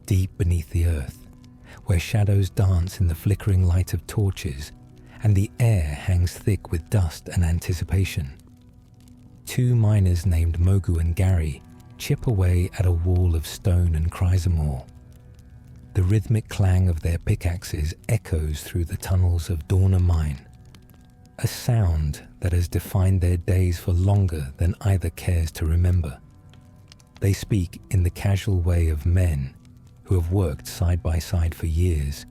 deep beneath the earth, where shadows dance in the flickering light of torches, and the air hangs thick with dust and anticipation. Two miners named Mogu and Garr chip away at a wall of stone and chrysamore. The rhythmic clang of their pickaxes echoes through the tunnels of Dauna Mine, a sound that has defined their days for longer than either cares to remember. They speak in the casual way of men who have worked side by side for years,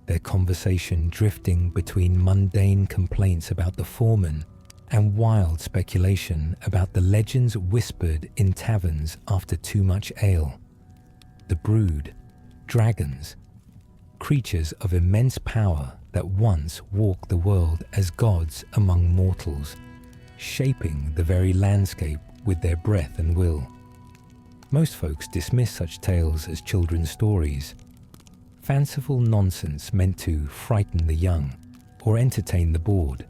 their conversation drifting between mundane complaints about the foreman and wild speculation about the legends whispered in taverns after too much ale. The brood, dragons, creatures of immense power that once walked the world as gods among mortals, shaping the very landscape with their breath and will. Most folks dismiss such tales as children's stories, fanciful nonsense meant to frighten the young or entertain the bored.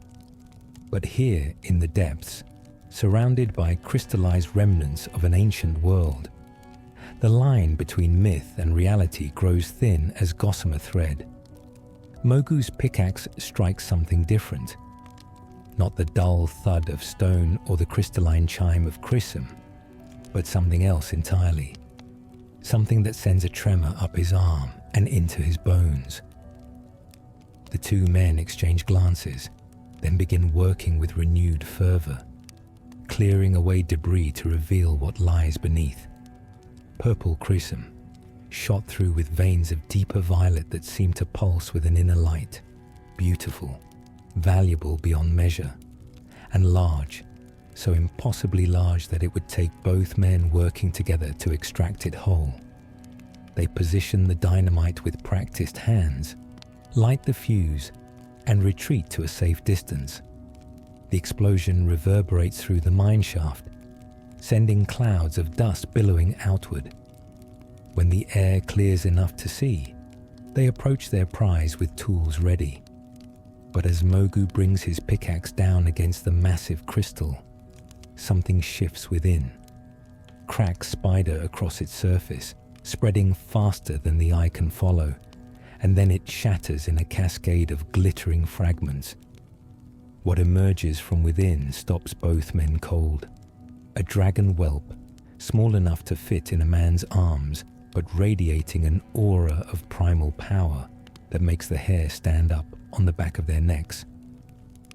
But here in the depths, surrounded by crystallized remnants of an ancient world, the line between myth and reality grows thin as gossamer thread. Mogu's pickaxe strikes something different, not the dull thud of stone or the crystalline chime of chrism, but something else entirely, something that sends a tremor up his arm and into his bones. The two men exchange glances, then begin working with renewed fervor, clearing away debris to reveal what lies beneath. Purple chrism, shot through with veins of deeper violet that seem to pulse with an inner light, beautiful, valuable beyond measure, and large, so impossibly large that it would take both men working together to extract it whole. They position the dynamite with practiced hands, light the fuse, and retreat to a safe distance. The explosion reverberates through the mine shaft, sending clouds of dust billowing outward. When the air clears enough to see, they approach their prize with tools ready. But as Mogu brings his pickaxe down against the massive crystal, something shifts within. Cracks spider across its surface, spreading faster than the eye can follow, and then it shatters in a cascade of glittering fragments. What emerges from within stops both men cold. A dragon whelp, small enough to fit in a man's arms, but radiating an aura of primal power that makes the hair stand up on the back of their necks.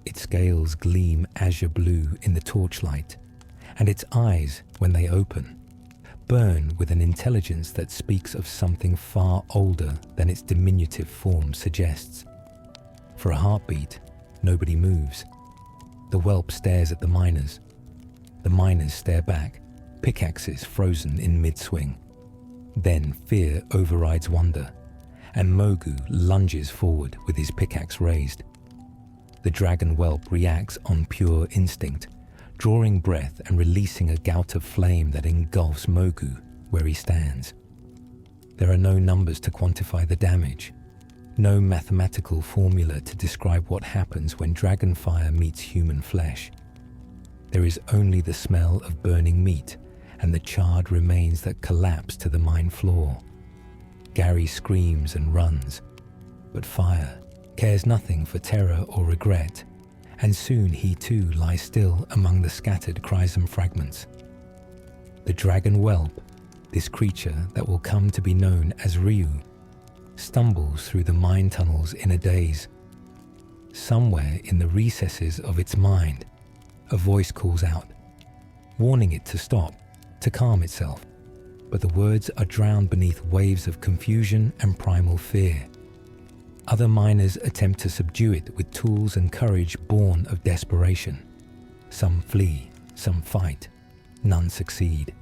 Its scales gleam azure blue in the torchlight, and its eyes, when they open, burn with an intelligence that speaks of something far older than its diminutive form suggests. For a heartbeat, nobody moves. The whelp stares at the miners. The miners stare back, pickaxes frozen in mid-swing. Then fear overrides wonder, and Mogu lunges forward with his pickaxe raised. The dragon whelp reacts on pure instinct, drawing breath and releasing a gout of flame that engulfs Mogu where he stands. There are no numbers to quantify the damage, no mathematical formula to describe what happens when dragon fire meets human flesh. There is only the smell of burning meat and the charred remains that collapse to the mine floor. Garr screams and runs, but fire cares nothing for terror or regret, and soon he too lies still among the scattered chrism fragments. The dragon whelp, this creature that will come to be known as Ryu, stumbles through the mine tunnels in a daze. Somewhere in the recesses of its mind, a voice calls out, warning it to stop, to calm itself, but the words are drowned beneath waves of confusion and primal fear. Other miners attempt to subdue it with tools and courage born of desperation. Some flee, some fight, none succeed.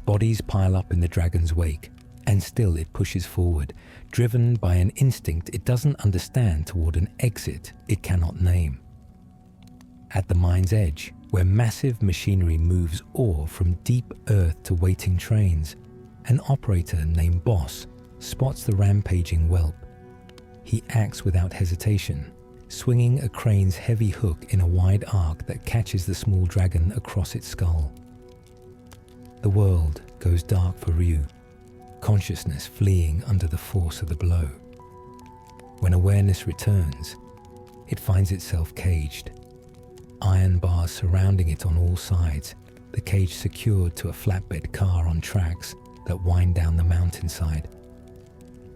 Bodies pile up in the dragon's wake, and still it pushes forward, driven by an instinct it doesn't understand toward an exit it cannot name. At the mine's edge, where massive machinery moves ore from deep earth to waiting trains, an operator named Boss spots the rampaging whelp. He acts without hesitation, swinging a crane's heavy hook in a wide arc that catches the small dragon across its skull. The world goes dark for Ryu. consciousness fleeing under the force of the blow. When awareness returns, it finds itself caged. Iron bars surrounding it on all sides, the cage secured to a flatbed car on tracks that wind down the mountainside.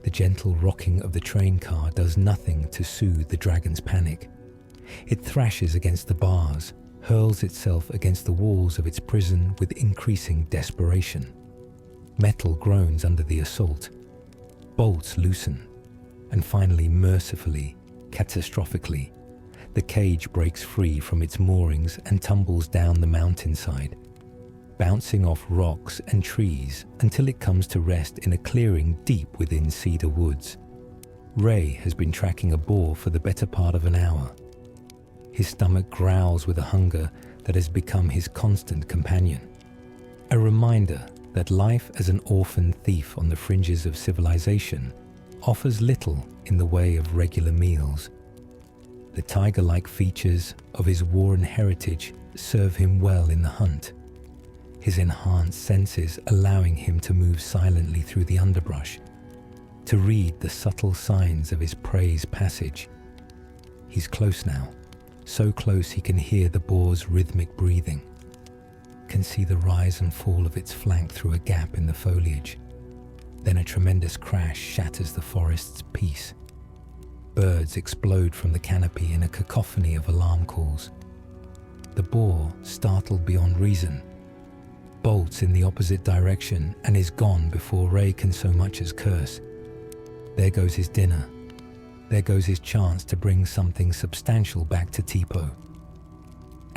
The gentle rocking of the train car does nothing to soothe the dragon's panic. It thrashes against the bars, hurls itself against the walls of its prison with increasing desperation. Metal groans under the assault. Bolts loosen, and finally, mercifully, catastrophically, the cage breaks free from its moorings and tumbles down the mountainside, bouncing off rocks and trees until it comes to rest in a clearing deep within Cedar Woods. Ray has been tracking a boar for the better part of an hour. His stomach growls with a hunger that has become his constant companion. A reminder that life as an orphan thief on the fringes of civilization offers little in the way of regular meals. The tiger-like features of his warren heritage serve him well in the hunt, his enhanced senses allowing him to move silently through the underbrush, to read the subtle signs of his prey's passage. He's close now, so close he can hear the boar's rhythmic breathing, can see the rise and fall of its flank through a gap in the foliage. Then a tremendous crash shatters the forest's peace. Birds explode from the canopy in a cacophony of alarm calls. The boar, startled beyond reason, bolts in the opposite direction and is gone before Ray can so much as curse. There goes his dinner. There goes his chance to bring something substantial back to Teepo.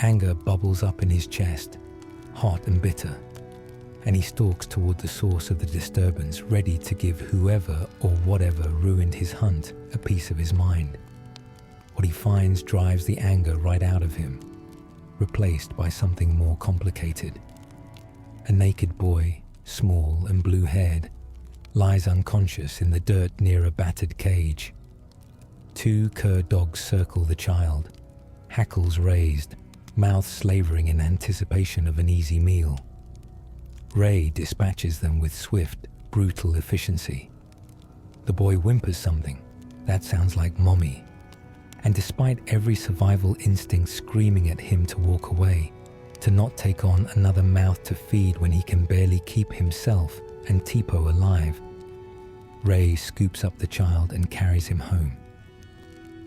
Anger bubbles up in his chest, hot and bitter, and he stalks toward the source of the disturbance, ready to give whoever or whatever ruined his hunt a piece of his mind. What he finds drives the anger right out of him, replaced by something more complicated. A naked boy, small and blue-haired, lies unconscious in the dirt near a battered cage. 2 cur dogs circle the child, hackles raised, mouths slavering in anticipation of an easy meal. Ray dispatches them with swift, brutal efficiency. The boy whimpers something. That sounds like mommy. And despite every survival instinct screaming at him to walk away, to not take on another mouth to feed when he can barely keep himself and Teepo alive, Ray scoops up the child and carries him home.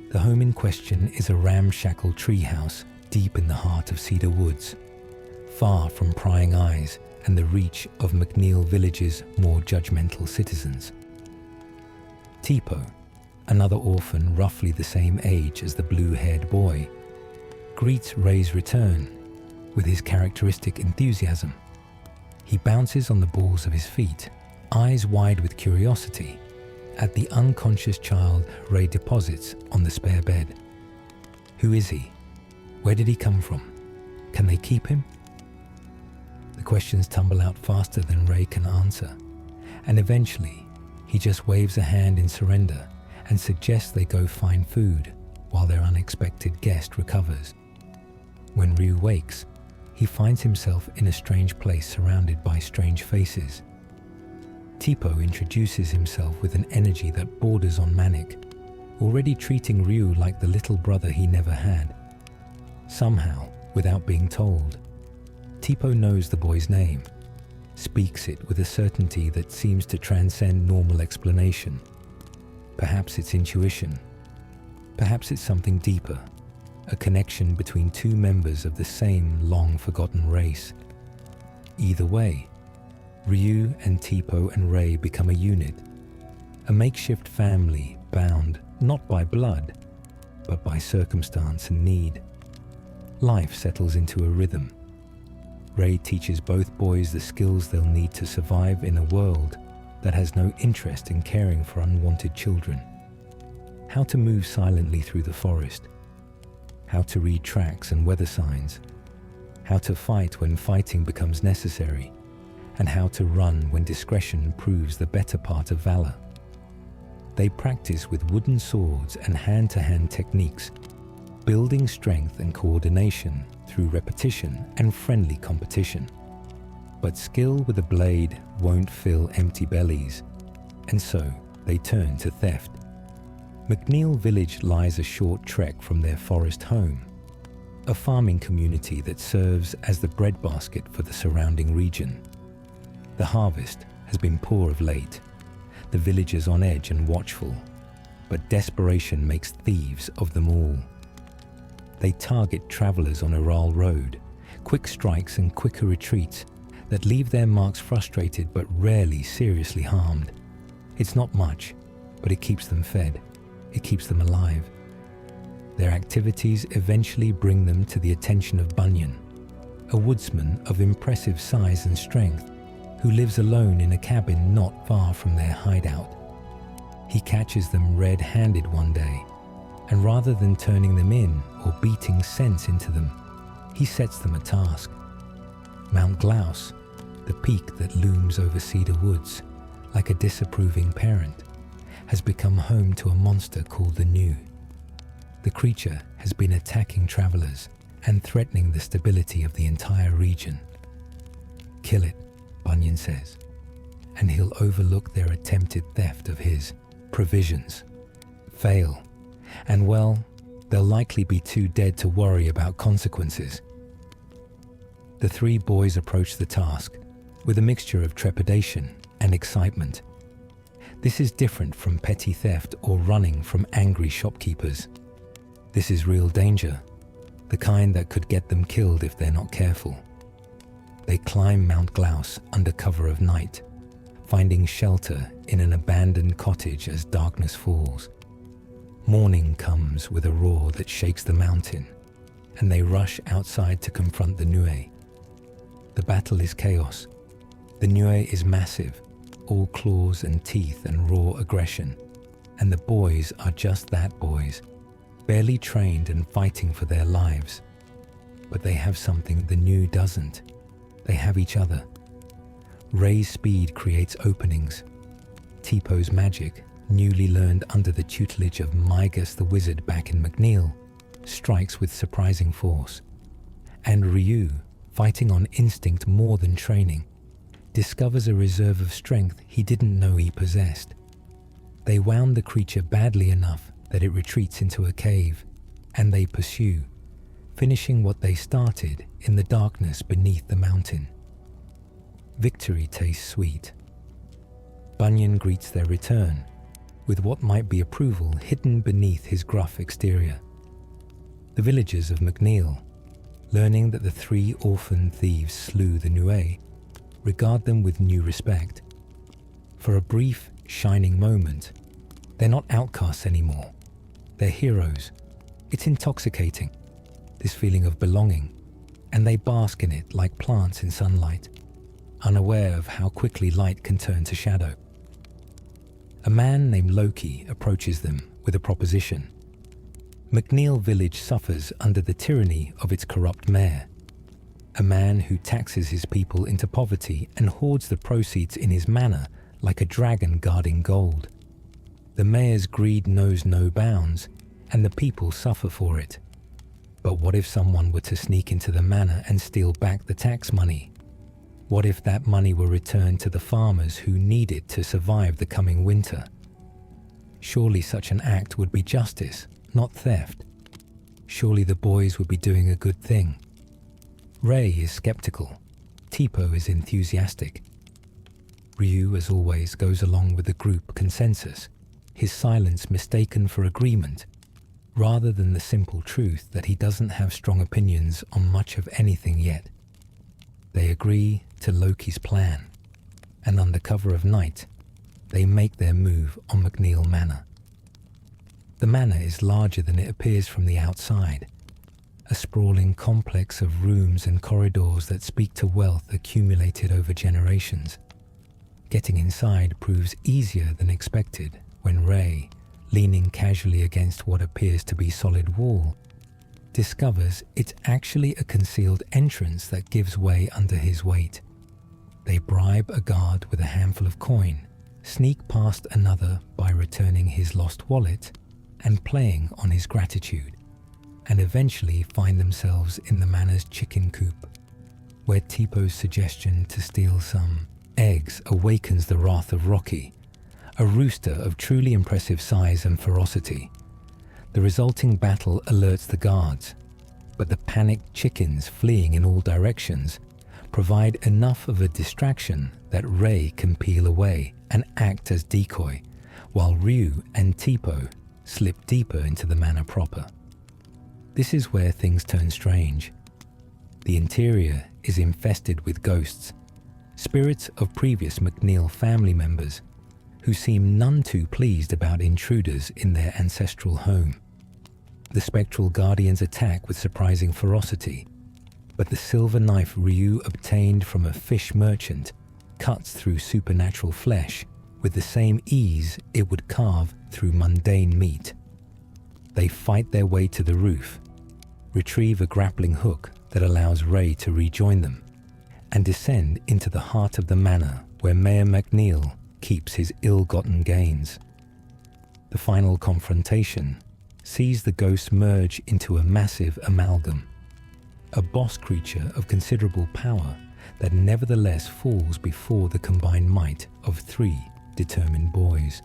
The home in question is a ramshackle treehouse deep in the heart of Cedar Woods, far from prying eyes and the reach of McNeil Village's more judgmental citizens. Teepo, another orphan roughly the same age as the blue-haired boy, greets Ray's return with his characteristic enthusiasm. He bounces on the balls of his feet, eyes wide with curiosity, at the unconscious child Ray deposits on the spare bed. Who is he? Where did he come from? Can they keep him? The questions tumble out faster than Ray can answer, and eventually he just waves a hand in surrender and suggests they go find food while their unexpected guest recovers. When Ryu wakes, he finds himself in a strange place surrounded by strange faces. Teepo introduces himself with an energy that borders on manic, already treating Ryu like the little brother he never had. Somehow, without being told, Teepo knows the boy's name, speaks it with a certainty that seems to transcend normal explanation. Perhaps it's intuition. Perhaps it's something deeper, a connection between 2 members of the same long-forgotten race. Either way, Ryu and Teepo and Ray become a unit, a makeshift family bound not by blood, but by circumstance and need. Life settles into a rhythm. Ray teaches both boys the skills they'll need to survive in a world that has no interest in caring for unwanted children. How to move silently through the forest. How to read tracks and weather signs. How to fight when fighting becomes necessary. And how to run when discretion proves the better part of valor. They practice with wooden swords and hand-to-hand techniques, building strength and coordination through repetition and friendly competition. But skill with a blade won't fill empty bellies, and so they turn to theft. McNeil Village lies a short trek from their forest home, a farming community that serves as the breadbasket for the surrounding region. The harvest has been poor of late, the villagers on edge and watchful, but desperation makes thieves of them all. They target travelers on Ural Road, quick strikes and quicker retreats that leave their marks frustrated but rarely seriously harmed. It's not much, but it keeps them fed. It keeps them alive. Their activities eventually bring them to the attention of Bunyan, a woodsman of impressive size and strength who lives alone in a cabin not far from their hideout. He catches them red-handed one day, and rather than turning them in or beating sense into them, he sets them a task. Mount Glaus, the peak that looms over Cedar Woods like a disapproving parent, has become home to a monster called the New. The creature has been attacking travelers and threatening the stability of the entire region. Kill it, Bunyan says, and he'll overlook their attempted theft of his provisions. Fail, and well, they'll likely be too dead to worry about consequences. The three boys approach the task with a mixture of trepidation and excitement. This is different from petty theft or running from angry shopkeepers. This is real danger, the kind that could get them killed if they're not careful. They climb Mount Glaus under cover of night, finding shelter in an abandoned cottage as darkness falls. Morning comes with a roar that shakes the mountain, and they rush outside to confront the Nue. The battle is chaos. The Nue is massive, all claws and teeth and raw aggression, and the boys are just that, boys, barely trained and fighting for their lives. But they have something the Nue doesn't. They have each other. Ray's speed creates openings. Teepo's magic, newly learned under the tutelage of Migas the wizard back in McNeil, strikes with surprising force. And Ryu, fighting on instinct more than training, discovers a reserve of strength he didn't know he possessed. They wound the creature badly enough that it retreats into a cave, and they pursue, finishing what they started in the darkness beneath the mountain. Victory tastes sweet. Bunyan greets their return with what might be approval hidden beneath his gruff exterior. The villagers of McNeil, learning that the three orphan thieves slew the Nue, regard them with new respect. For a brief, shining moment, they're not outcasts anymore. They're heroes. It's intoxicating, this feeling of belonging, and they bask in it like plants in sunlight, unaware of how quickly light can turn to shadow. A man named Loki approaches them with a proposition. McNeil Village suffers under the tyranny of its corrupt mayor, a man who taxes his people into poverty and hoards the proceeds in his manor like a dragon guarding gold. The mayor's greed knows no bounds, and the people suffer for it. But what if someone were to sneak into the manor and steal back the tax money? What if that money were returned to the farmers who need it to survive the coming winter? Surely such an act would be justice, not theft. Surely the boys would be doing a good thing. Ray is skeptical. Teepo is enthusiastic. Ryu, as always, goes along with the group consensus, his silence mistaken for agreement, rather than the simple truth that he doesn't have strong opinions on much of anything yet. They agree to Loki's plan, and under cover of night, they make their move on McNeil Manor. The manor is larger than it appears from the outside, a sprawling complex of rooms and corridors that speak to wealth accumulated over generations. Getting inside proves easier than expected when Ray, leaning casually against what appears to be solid wall, discovers it's actually a concealed entrance that gives way under his weight. They bribe a guard with a handful of coin, sneak past another by returning his lost wallet and playing on his gratitude, and eventually find themselves in the manor's chicken coop. where Teepo's suggestion to steal some eggs awakens the wrath of Rocky, a rooster of truly impressive size and ferocity. The resulting battle alerts the guards, but the panicked chickens fleeing in all directions provide enough of a distraction that Ray can peel away and act as decoy, while Ryu and Teepo slip deeper into the manor proper. This is where things turn strange. The interior is infested with ghosts, spirits of previous McNeil family members, who seem none too pleased about intruders in their ancestral home. The spectral guardians attack with surprising ferocity, but the silver knife Ryu obtained from a fish merchant cuts through supernatural flesh with the same ease it would carve through mundane meat. They fight their way to the roof, retrieve a grappling hook that allows Ray to rejoin them, and descend into the heart of the manor where Mayor McNeil keeps his ill-gotten gains. The final confrontation sees the ghosts merge into a massive amalgam, a boss creature of considerable power that nevertheless falls before the combined might of 3 determined boys.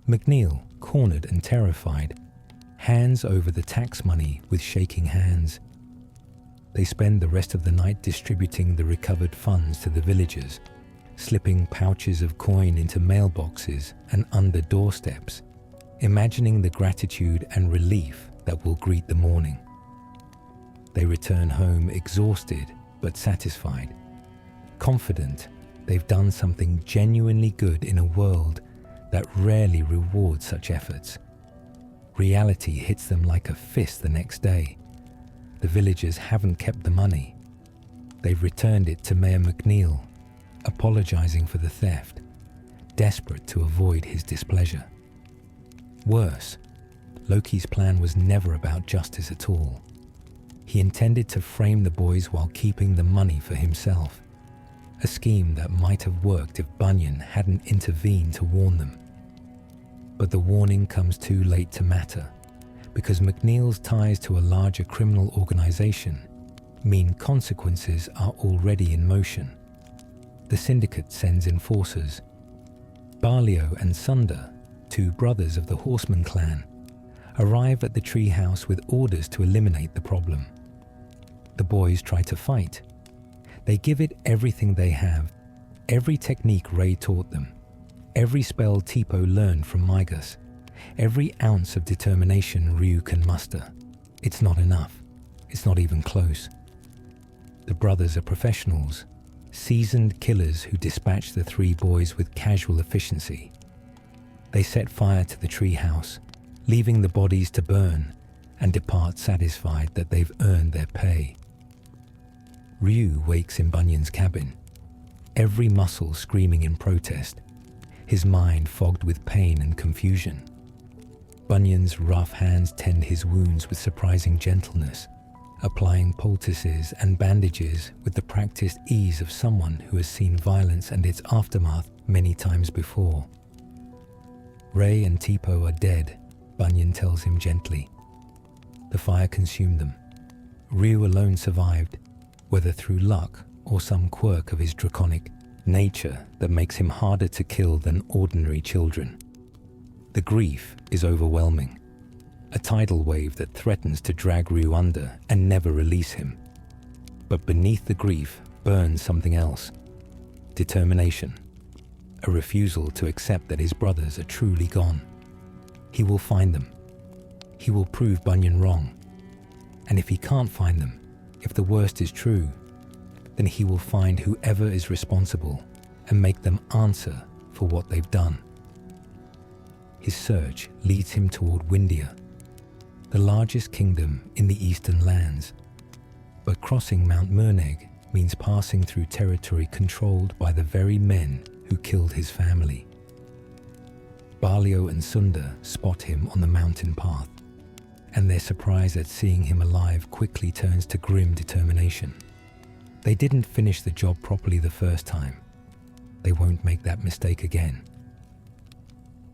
McNeil, cornered and terrified, hands over the tax money with shaking hands. They spend the rest of the night distributing the recovered funds to the villagers, slipping pouches of coin into mailboxes and under doorsteps, imagining the gratitude and relief that will greet the morning. They return home exhausted but satisfied, confident they've done something genuinely good in a world that rarely rewards such efforts. Reality hits them like a fist the next day. The villagers haven't kept the money. They've returned it to Mayor McNeil, apologizing for the theft, desperate to avoid his displeasure. Worse, Loki's plan was never about justice at all. He intended to frame the boys while keeping the money for himself, a scheme that might have worked if Bunyan hadn't intervened to warn them. But the warning comes too late to matter, because McNeil's ties to a larger criminal organization mean consequences are already in motion. The syndicate sends enforcers. Barlio and Sunder, 2 brothers of the Horseman clan, arrive at the treehouse with orders to eliminate the problem. The boys try to fight. They give it everything they have, every technique Ray taught them, every spell Teepo learned from Migas, every ounce of determination Ryu can muster. It's not enough. It's not even close. The brothers are professionals, seasoned killers who dispatch the 3 boys with casual efficiency. They set fire to the treehouse, leaving the bodies to burn, and depart satisfied that they've earned their pay. Ryu wakes in Bunyan's cabin, every muscle screaming in protest, his mind fogged with pain and confusion. Bunyan's rough hands tend his wounds with surprising gentleness, applying poultices and bandages with the practiced ease of someone who has seen violence and its aftermath many times before. Ray and Teepo are dead, Bunyan tells him gently. The fire consumed them. Ryu alone survived, whether through luck or some quirk of his draconic nature that makes him harder to kill than ordinary children. The grief is overwhelming, a tidal wave that threatens to drag Ryu under and never release him. But beneath the grief burns something else: determination, a refusal to accept that his brothers are truly gone. He will find them. He will prove Bunyan wrong. And if he can't find them, if the worst is true, then he will find whoever is responsible and make them answer for what they've done. His search leads him toward Wyndia, the largest kingdom in the eastern lands. But crossing Mount Murneg means passing through territory controlled by the very men who killed his family. Barlio and Sunder spot him on the mountain path, and their surprise at seeing him alive quickly turns to grim determination. They didn't finish the job properly the first time. They won't make that mistake again.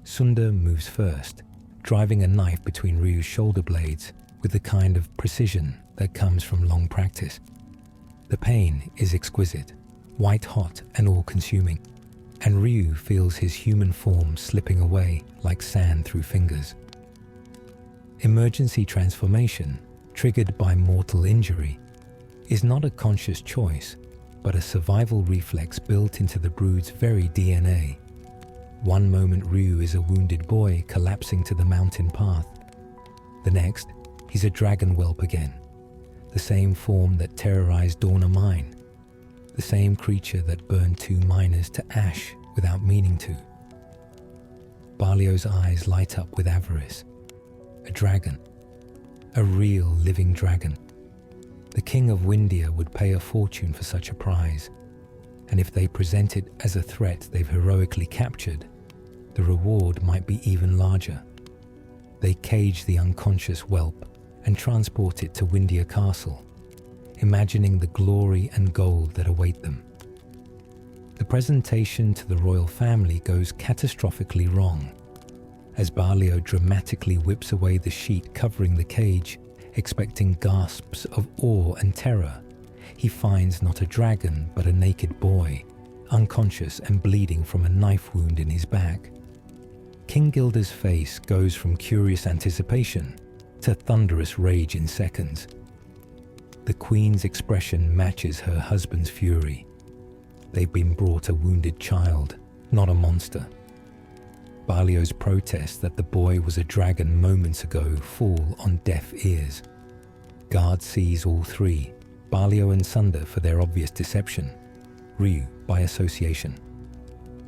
Sunder moves first, driving a knife between Ryu's shoulder blades with the kind of precision that comes from long practice. The pain is exquisite, white-hot and all-consuming, and Ryu feels his human form slipping away like sand through fingers. Emergency transformation, triggered by mortal injury, is not a conscious choice, but a survival reflex built into the brood's very DNA. One moment Ryu is a wounded boy collapsing to the mountain path. The next, he's a dragon whelp again, the same form that terrorized Dauna Mine, the same creature that burned 2 miners to ash without meaning to. Barlio's eyes light up with avarice. A dragon. A real living dragon. The king of Wyndia would pay a fortune for such a prize, and if they present it as a threat they've heroically captured, the reward might be even larger. They cage the unconscious whelp and transport it to Wyndia Castle, imagining the glory and gold that await them. The presentation to the royal family goes catastrophically wrong, as Barlio dramatically whips away the sheet covering the cage, expecting gasps of awe and terror. He finds not a dragon but a naked boy, unconscious and bleeding from a knife wound in his back. King Gilder's face goes from curious anticipation to thunderous rage in seconds. The Queen's expression matches her husband's fury. They've been brought a wounded child, not a monster. Barlio's protests that the boy was a dragon moments ago fall on deaf ears. Guard sees all three, Barlio and Sunder for their obvious deception, Ryu by association.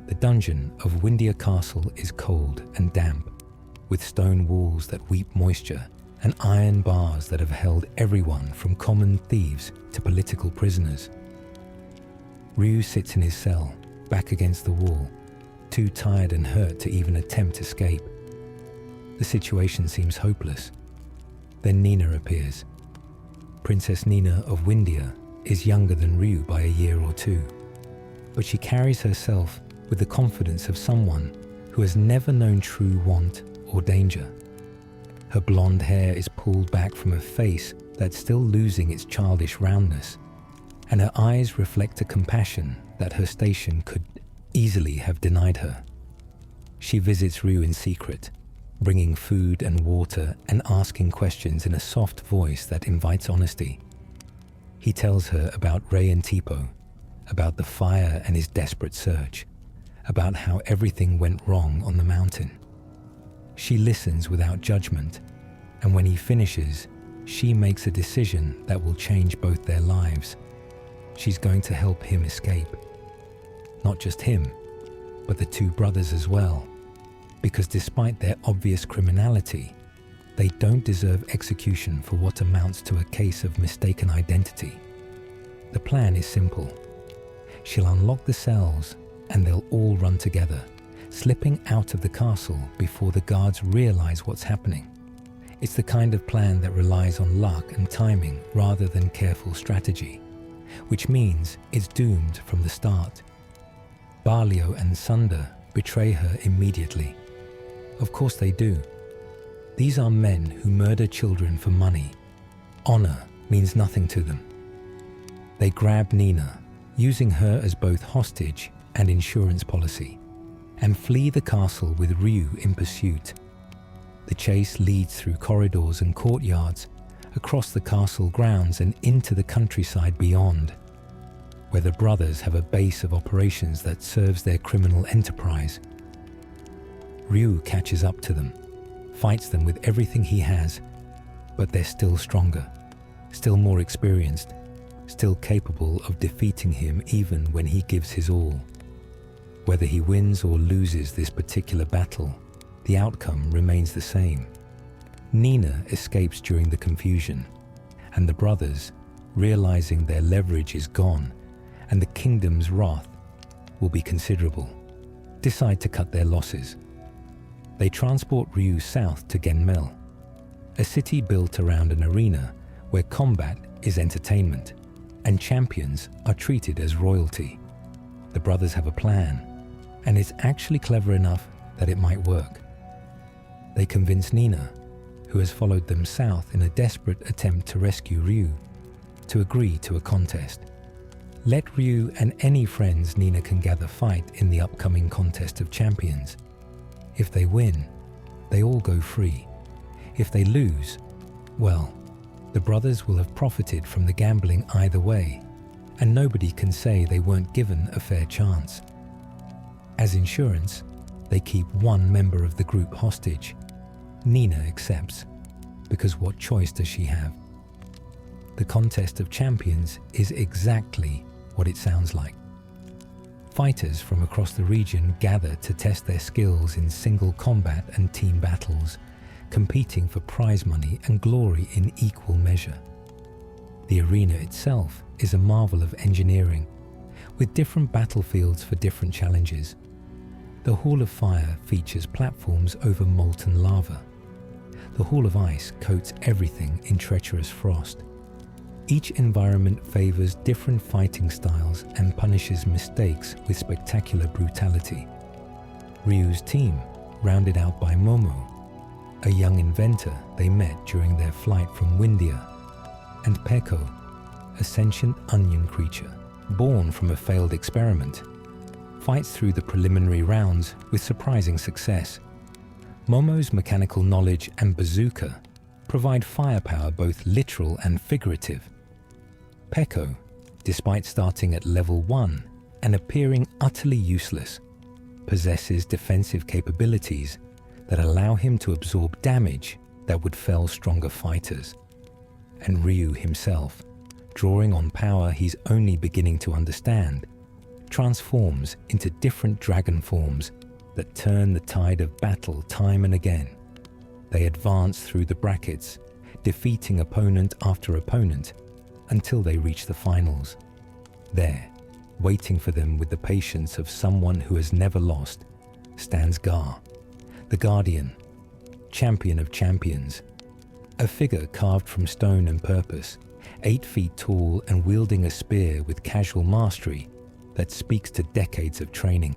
The dungeon of Wyndia Castle is cold and damp, with stone walls that weep moisture and iron bars that have held everyone from common thieves to political prisoners. Ryu sits in his cell, back against the wall, too tired and hurt to even attempt escape. The situation seems hopeless. Then Nina appears. Princess Nina of Wyndia is younger than Ryu by a year or two, but she carries herself with the confidence of someone who has never known true want or danger. Her blonde hair is pulled back from a face that's still losing its childish roundness, and her eyes reflect a compassion that her station could easily have denied her. She visits Ryu in secret, bringing food and water and asking questions in a soft voice that invites honesty. He tells her about Ray and Teepo, about the fire and his desperate search, about how everything went wrong on the mountain. She listens without judgment, and when he finishes, she makes a decision that will change both their lives. She's going to help him escape. Not just him, but the 2 brothers as well, because despite their obvious criminality, they don't deserve execution for what amounts to a case of mistaken identity. The plan is simple. She'll unlock the cells and they'll all run together, slipping out of the castle before the guards realize what's happening. It's the kind of plan that relies on luck and timing rather than careful strategy, which means it's doomed from the start. Barlio and Sunder betray her immediately. Of course they do. These are men who murder children for money. Honor means nothing to them. They grab Nina, using her as both hostage and insurance policy, and flee the castle with Ryu in pursuit. The chase leads through corridors and courtyards, across the castle grounds and into the countryside beyond, where the brothers have a base of operations that serves their criminal enterprise. Ryu catches up to them, fights them with everything he has, but they're still stronger, still more experienced, still capable of defeating him even when he gives his all. Whether he wins or loses this particular battle, the outcome remains the same. Nina escapes during the confusion, and the brothers, realizing their leverage is gone and the kingdom's wrath will be considerable, decide to cut their losses. They transport Ryu south to Genmel, a city built around an arena where combat is entertainment and champions are treated as royalty. The brothers have a plan, and it's actually clever enough that it might work. They convince Nina, who has followed them south in a desperate attempt to rescue Ryu, to agree to a contest. Let Ryu and any friends Nina can gather fight in the upcoming contest of champions. If they win, they all go free. If they lose, well, the brothers will have profited from the gambling either way, and nobody can say they weren't given a fair chance. As insurance, they keep one member of the group hostage. Nina accepts, because what choice does she have? The contest of champions is exactly what it sounds like. Fighters from across the region gather to test their skills in single combat and team battles, competing for prize money and glory in equal measure. The arena itself is a marvel of engineering, with different battlefields for different challenges. The Hall of Fire features platforms over molten lava. The Hall of Ice coats everything in treacherous frost. Each environment favors different fighting styles and punishes mistakes with spectacular brutality. Ryu's team, rounded out by Momo, a young inventor they met during their flight from Wyndia, and Peco, a sentient onion creature born from a failed experiment, fights through the preliminary rounds with surprising success. Momo's mechanical knowledge and bazooka provide firepower both literal and figurative. Peco, despite starting at level 1 and appearing utterly useless, possesses defensive capabilities that allow him to absorb damage that would fell stronger fighters. And Ryu himself, drawing on power he's only beginning to understand, transforms into different dragon forms that turn the tide of battle time and again. They advance through the brackets, defeating opponent after opponent until they reach the finals. There, waiting for them with the patience of someone who has never lost, stands Garr, the Guardian, champion of champions, a figure carved from stone and purpose, 8 feet tall and wielding a spear with casual mastery that speaks to decades of training.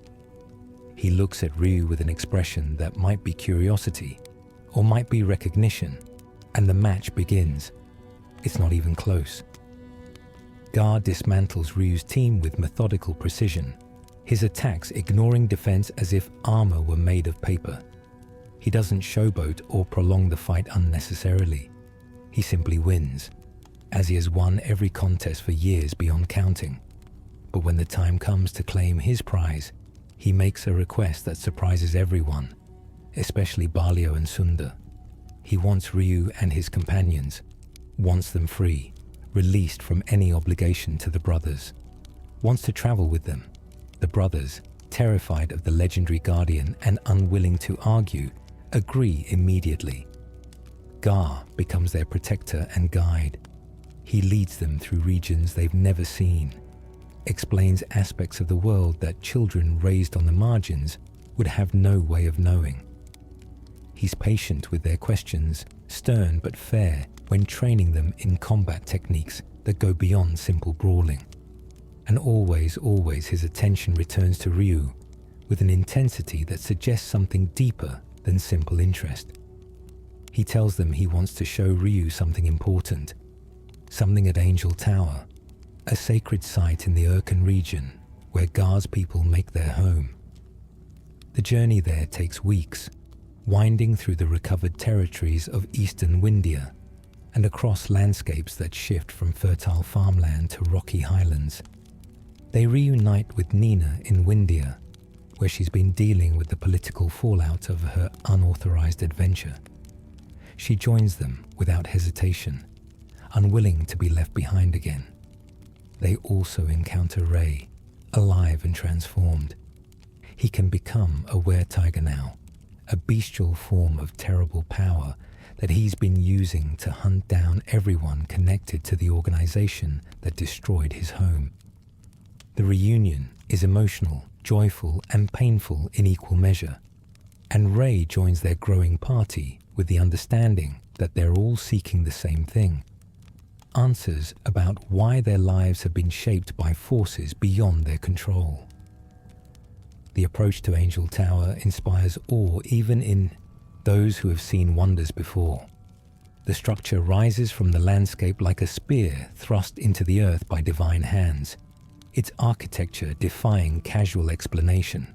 He looks at Ryu with an expression that might be curiosity or might be recognition, and the match begins. It's not even close. Garr dismantles Ryu's team with methodical precision, his attacks ignoring defense as if armor were made of paper. He doesn't showboat or prolong the fight unnecessarily. He simply wins, as he has won every contest for years beyond counting. But when the time comes to claim his prize, he makes a request that surprises everyone, especially Balio and Sunda. He wants Ryu and his companions, wants them free, released from any obligation to the brothers, wants to travel with them. The brothers, terrified of the legendary Guardian and unwilling to argue, agree immediately. Garr becomes their protector and guide. He leads them through regions they've never seen, explains aspects of the world that children raised on the margins would have no way of knowing. He's patient with their questions, stern but fair when training them in combat techniques that go beyond simple brawling. And always his attention returns to Ryu with an intensity that suggests something deeper than simple interest. He tells them he wants to show Ryu something important, something at Angel Tower, a sacred site in the Urken region where Garr's people make their home. The journey there takes weeks, winding through the recovered territories of eastern Wyndia and across landscapes that shift from fertile farmland to rocky highlands. They reunite with Nina in Wyndia, where she's been dealing with the political fallout of her unauthorized adventure. She joins them without hesitation, unwilling to be left behind again. They also encounter Ray, alive and transformed. He can become a were-tiger now, a bestial form of terrible power that he's been using to hunt down everyone connected to the organization that destroyed his home. The reunion is emotional, joyful, and painful in equal measure, and Ray joins their growing party with the understanding that they're all seeking the same thing: answers about why their lives have been shaped by forces beyond their control. The approach to Angel Tower inspires awe even in those who have seen wonders before. The structure rises from the landscape like a spear thrust into the earth by divine hands, its architecture defying casual explanation.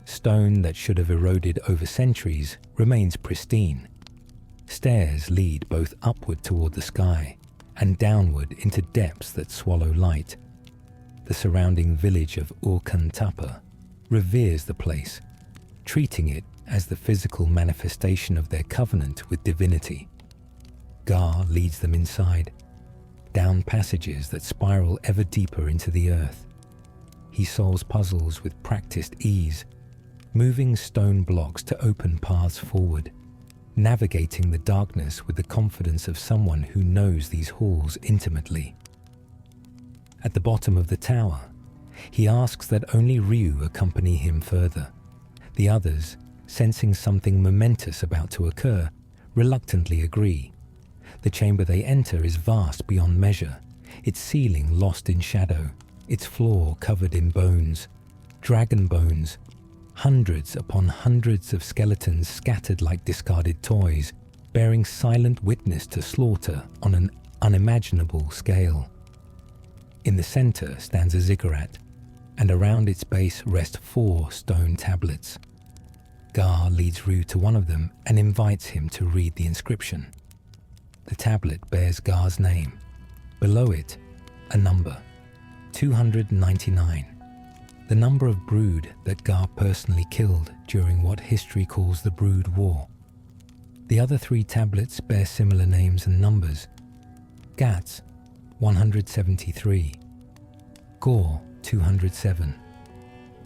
Stone that should have eroded over centuries remains pristine. Stairs lead both upward toward the sky and downward into depths that swallow light. The surrounding village of Urkantapa reveres the place, treating it as the physical manifestation of their covenant with divinity. Garr leads them inside, down passages that spiral ever deeper into the earth. He solves puzzles with practiced ease, moving stone blocks to open paths forward, navigating the darkness with the confidence of someone who knows these halls intimately. At the bottom of the tower, he asks that only Ryu accompany him further. The others, sensing something momentous about to occur, reluctantly agree. The chamber they enter is vast beyond measure, its ceiling lost in shadow, its floor covered in bones, dragon bones, hundreds upon hundreds of skeletons scattered like discarded toys, bearing silent witness to slaughter on an unimaginable scale. In the center stands a ziggurat, and around its base rest 4 stone tablets. Garr leads Ryu to one of them and invites him to read the inscription. The tablet bears Garr's name. Below it, a number, 299, the number of brood that Garr personally killed during what history calls the Brood War. The other 3 tablets bear similar names and numbers. Gats, 173, Gorr, 207,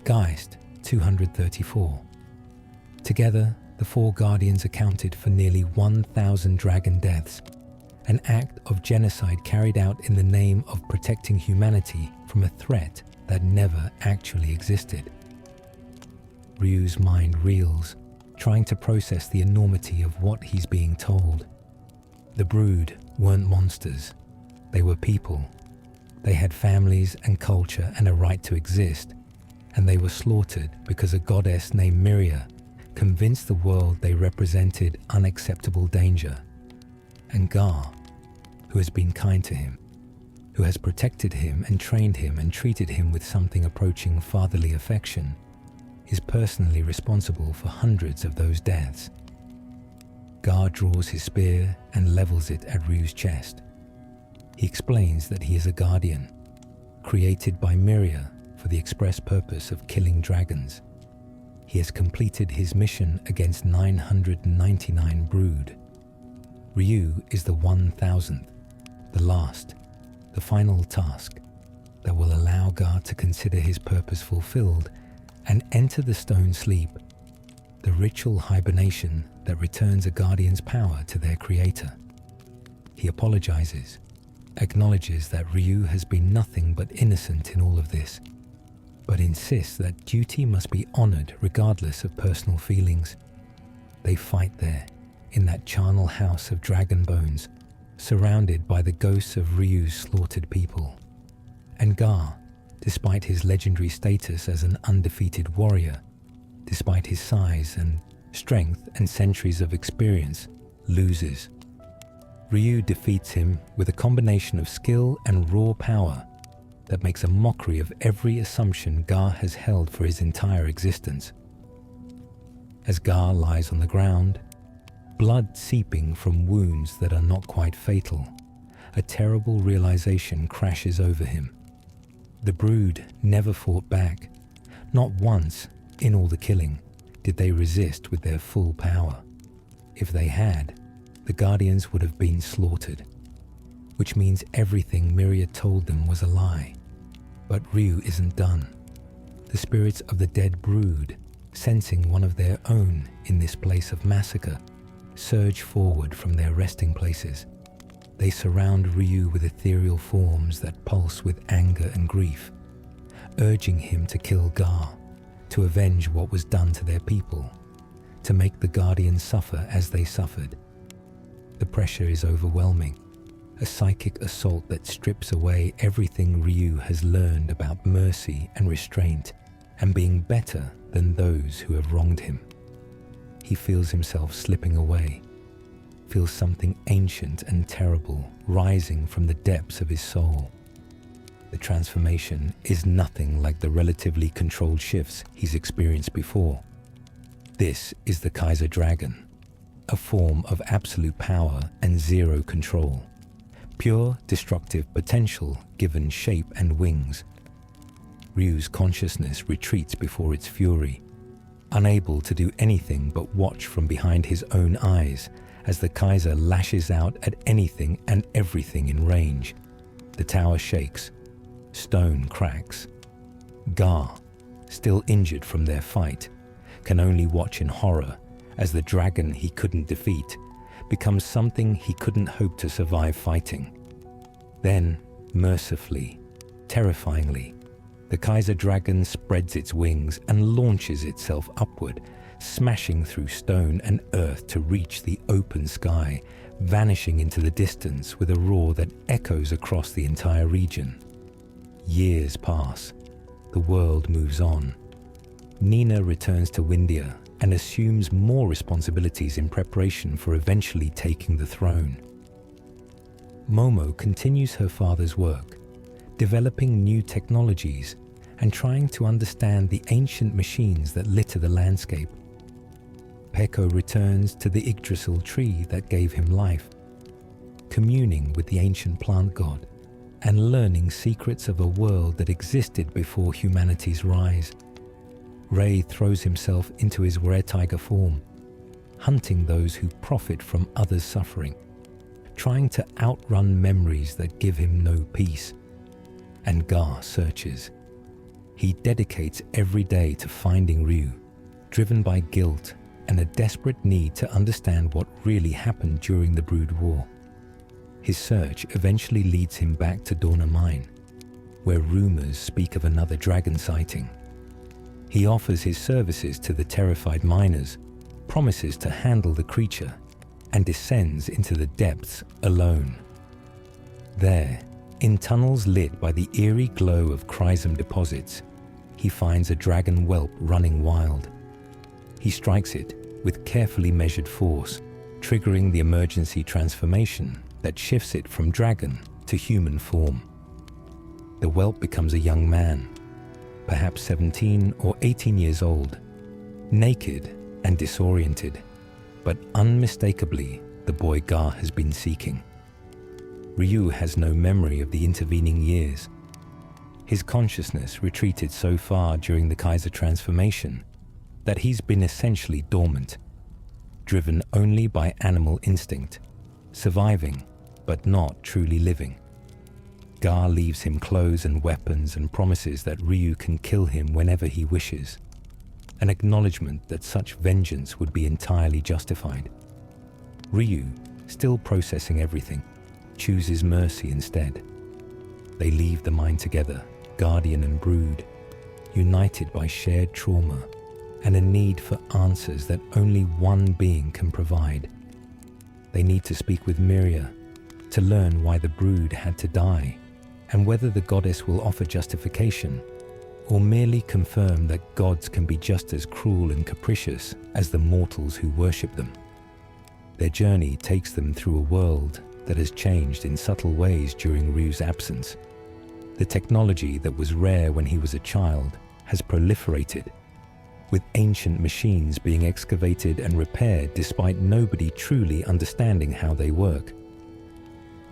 Geist, 234. Together, the 4 guardians accounted for nearly 1,000 dragon deaths, an act of genocide carried out in the name of protecting humanity from a threat that never actually existed. Ryu's mind reels, trying to process the enormity of what he's being told. The brood weren't monsters. They were people. They had families and culture and a right to exist, and they were slaughtered because a goddess named Myria convinced the world they represented unacceptable danger. And Garr, who has been kind to him, who has protected him and trained him and treated him with something approaching fatherly affection, is personally responsible for hundreds of those deaths. Garr draws his spear and levels it at Ryu's chest. He explains that he is a guardian, created by Myria for the express purpose of killing dragons. He has completed his mission against 999 brood. Ryu is the 1000th, the last, the final task that will allow Garr to consider his purpose fulfilled and enter the stone sleep, the ritual hibernation that returns a guardian's power to their creator. He apologizes, acknowledges that Ryu has been nothing but innocent in all of this, but insists that duty must be honored regardless of personal feelings. They fight there, in that charnel house of dragon bones, surrounded by the ghosts of Ryu's slaughtered people. And Garr, despite his legendary status as an undefeated warrior, despite his size and strength and centuries of experience, loses. Ryu defeats him with a combination of skill and raw power that makes a mockery of every assumption Garr has held for his entire existence. As Garr lies on the ground, blood seeping from wounds that are not quite fatal, a terrible realization crashes over him. The brood never fought back. Not once, in all the killing, did they resist with their full power. If they had, the guardians would have been slaughtered, which means everything Myria told them was a lie. But Ryu isn't done. The spirits of the dead brood, sensing one of their own in this place of massacre, surge forward from their resting places. They surround Ryu with ethereal forms that pulse with anger and grief, urging him to kill Garr, to avenge what was done to their people, to make the guardians suffer as they suffered. The pressure is overwhelming, a psychic assault that strips away everything Ryu has learned about mercy and restraint and being better than those who have wronged him. He feels himself slipping away. feels something ancient and terrible rising from the depths of his soul. The transformation is nothing like the relatively controlled shifts he's experienced before. This is the Kaiser Dragon, a form of absolute power and zero control. Pure destructive potential given shape and wings. Ryu's consciousness retreats before its fury, unable to do anything but watch from behind his own eyes as the Kaiser lashes out at anything and everything in range. The tower shakes. Stone cracks. Garr, still injured from their fight, can only watch in horror as the dragon he couldn't defeat becomes something he couldn't hope to survive fighting. Then, mercifully, terrifyingly, the Kaiser Dragon spreads its wings and launches itself upward, smashing through stone and earth to reach the open sky, vanishing into the distance with a roar that echoes across the entire region. Years pass. The world moves on. Nina returns to Wyndia and assumes more responsibilities in preparation for eventually taking the throne. Momo continues her father's work, developing new technologies and trying to understand the ancient machines that litter the landscape. Peco returns to the Yggdrasil tree that gave him life, communing with the ancient plant god and learning secrets of a world that existed before humanity's rise. Ray throws himself into his were-tiger form, hunting those who profit from others' suffering, trying to outrun memories that give him no peace. And Garr searches. He dedicates every day to finding Ryu, driven by guilt and a desperate need to understand what really happened during the Brood War. His search eventually leads him back to Dauna Mine, where rumors speak of another dragon sighting. He offers his services to the terrified miners, promises to handle the creature, and descends into the depths alone. There, in tunnels lit by the eerie glow of chrysum deposits, he finds a dragon whelp running wild. He strikes it with carefully measured force, triggering the emergency transformation that shifts it from dragon to human form. The whelp becomes a young man, perhaps 17 or 18 years old, naked and disoriented, but unmistakably the boy Garr has been seeking. Ryu has no memory of the intervening years. His consciousness retreated so far during the Kaiser transformation that he's been essentially dormant, driven only by animal instinct, surviving but not truly living. Garr leaves him clothes and weapons and promises that Ryu can kill him whenever he wishes, an acknowledgement that such vengeance would be entirely justified. Ryu, still processing everything, chooses mercy instead. They leave the mine together, guardian and brood, united by shared trauma and a need for answers that only one being can provide. They need to speak with Miria to learn why the brood had to die and whether the goddess will offer justification or merely confirm that gods can be just as cruel and capricious as the mortals who worship them. Their journey takes them through a world that has changed in subtle ways during Ryu's absence. The technology that was rare when he was a child has proliferated, with ancient machines being excavated and repaired despite nobody truly understanding how they work.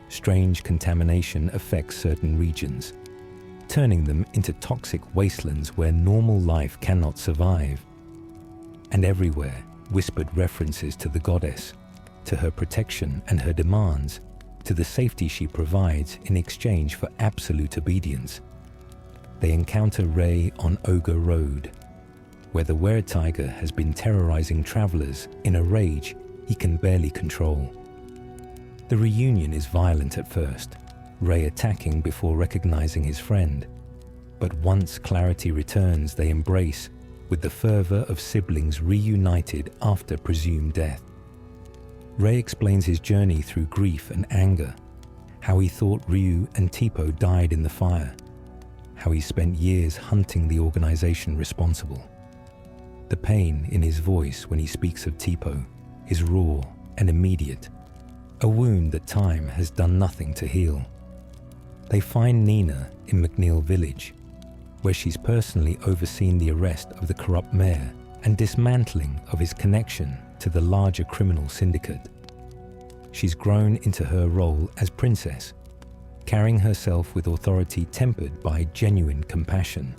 Strange contamination affects certain regions, turning them into toxic wastelands where normal life cannot survive. And everywhere, whispered references to the goddess, to her protection and her demands, to the safety she provides in exchange for absolute obedience. They encounter Ray on Ogre Road, where the were-tiger has been terrorizing travelers in a rage he can barely control. The reunion is violent at first, Ray attacking before recognizing his friend. But once clarity returns, they embrace with the fervor of siblings reunited after presumed death. Ray explains his journey through grief and anger, how he thought Ryu and Teepo died in the fire, how he spent years hunting the organization responsible. The pain in his voice when he speaks of Teepo is raw and immediate, a wound that time has done nothing to heal. They find Nina in McNeil Village, where she's personally overseen the arrest of the corrupt mayor and dismantling of his connection to the larger criminal syndicate. She's grown into her role as princess, carrying herself with authority tempered by genuine compassion.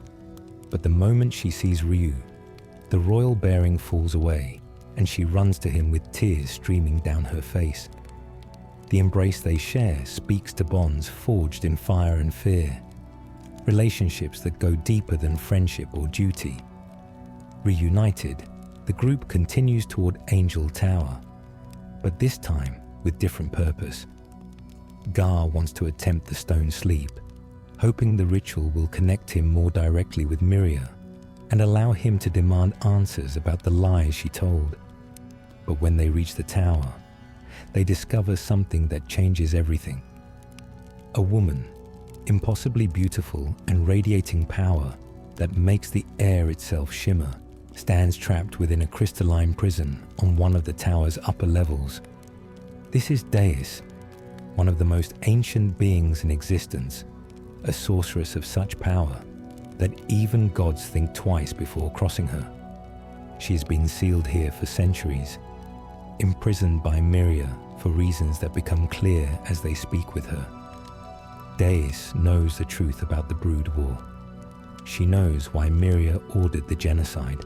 But the moment she sees Ryu, the royal bearing falls away and she runs to him with tears streaming down her face. The embrace they share speaks to bonds forged in fire and fear, relationships that go deeper than friendship or duty. Reunited, the group continues toward Angel Tower, but this time with different purpose. Garr wants to attempt the stone sleep, hoping the ritual will connect him more directly with Miria and allow him to demand answers about the lies she told. But when they reach the tower, they discover something that changes everything. A woman, impossibly beautiful and radiating power that makes the air itself shimmer, stands trapped within a crystalline prison on one of the tower's upper levels. This is Deis, one of the most ancient beings in existence, a sorceress of such power that even gods think twice before crossing her. She has been sealed here for centuries, imprisoned by Miria for reasons that become clear as they speak with her. Deis knows the truth about the Brood War. She knows why Miria ordered the genocide,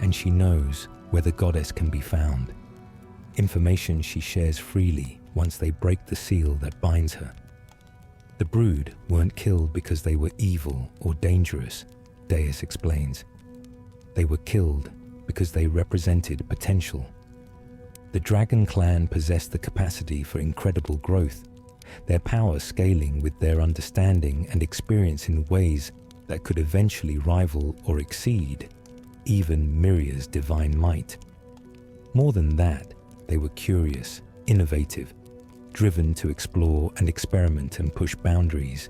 and she knows where the goddess can be found. Information she shares freely once they break the seal that binds her. The Brood weren't killed because they were evil or dangerous, Deis explains. They were killed because they represented potential. The Dragon Clan possessed the capacity for incredible growth, their power scaling with their understanding and experience in ways that could eventually rival or exceed even Miria's divine might. More than that, they were curious, innovative, driven to explore and experiment and push boundaries.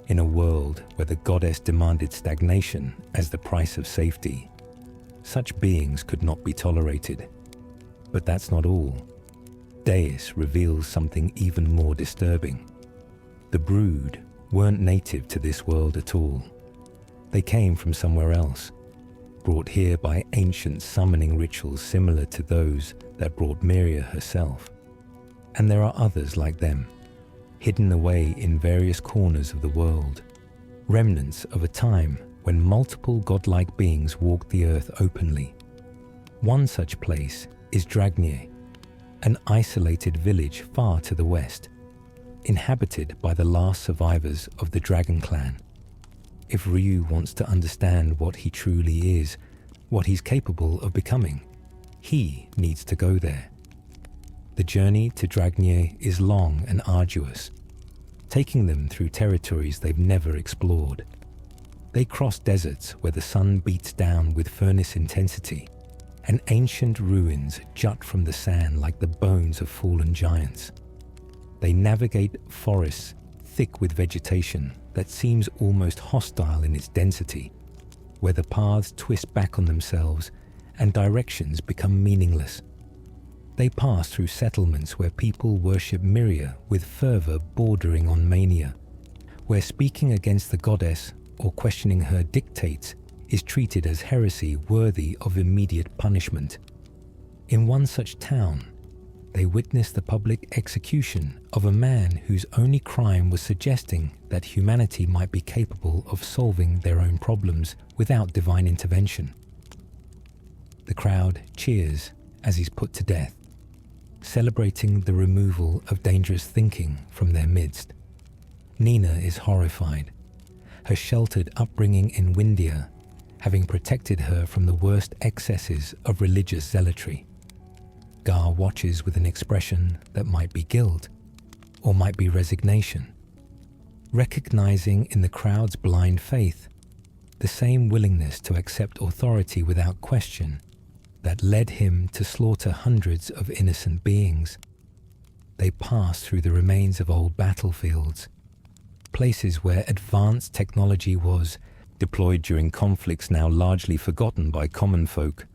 In a world where the goddess demanded stagnation as the price of safety, such beings could not be tolerated. But that's not all. Deis reveals something even more disturbing. The Brood weren't native to this world at all. They came from somewhere else, brought here by ancient summoning rituals similar to those that brought Miria herself. And there are others like them, hidden away in various corners of the world, remnants of a time when multiple godlike beings walked the earth openly. One such place is Dragnir, an isolated village far to the west, inhabited by the last survivors of the Dragon Clan. If Ryu wants to understand what he truly is, what he's capable of becoming, he needs to go there. The journey to Dragnir is long and arduous, taking them through territories they've never explored. They cross deserts where the sun beats down with furnace intensity, and ancient ruins jut from the sand like the bones of fallen giants. They navigate forests thick with vegetation that seems almost hostile in its density, where the paths twist back on themselves and directions become meaningless. They pass through settlements where people worship Miria with fervor bordering on mania, where speaking against the goddess or questioning her dictates is treated as heresy worthy of immediate punishment. In one such town, they witnessed the public execution of a man whose only crime was suggesting that humanity might be capable of solving their own problems without divine intervention. The crowd cheers as he's put to death, celebrating the removal of dangerous thinking from their midst. Nina is horrified, her sheltered upbringing in Wyndia having protected her from the worst excesses of religious zealotry. Garr watches with an expression that might be guilt or might be resignation, recognizing in the crowd's blind faith the same willingness to accept authority without question that led him to slaughter hundreds of innocent beings. They pass through the remains of old battlefields, places where advanced technology was deployed during conflicts now largely forgotten by common folk.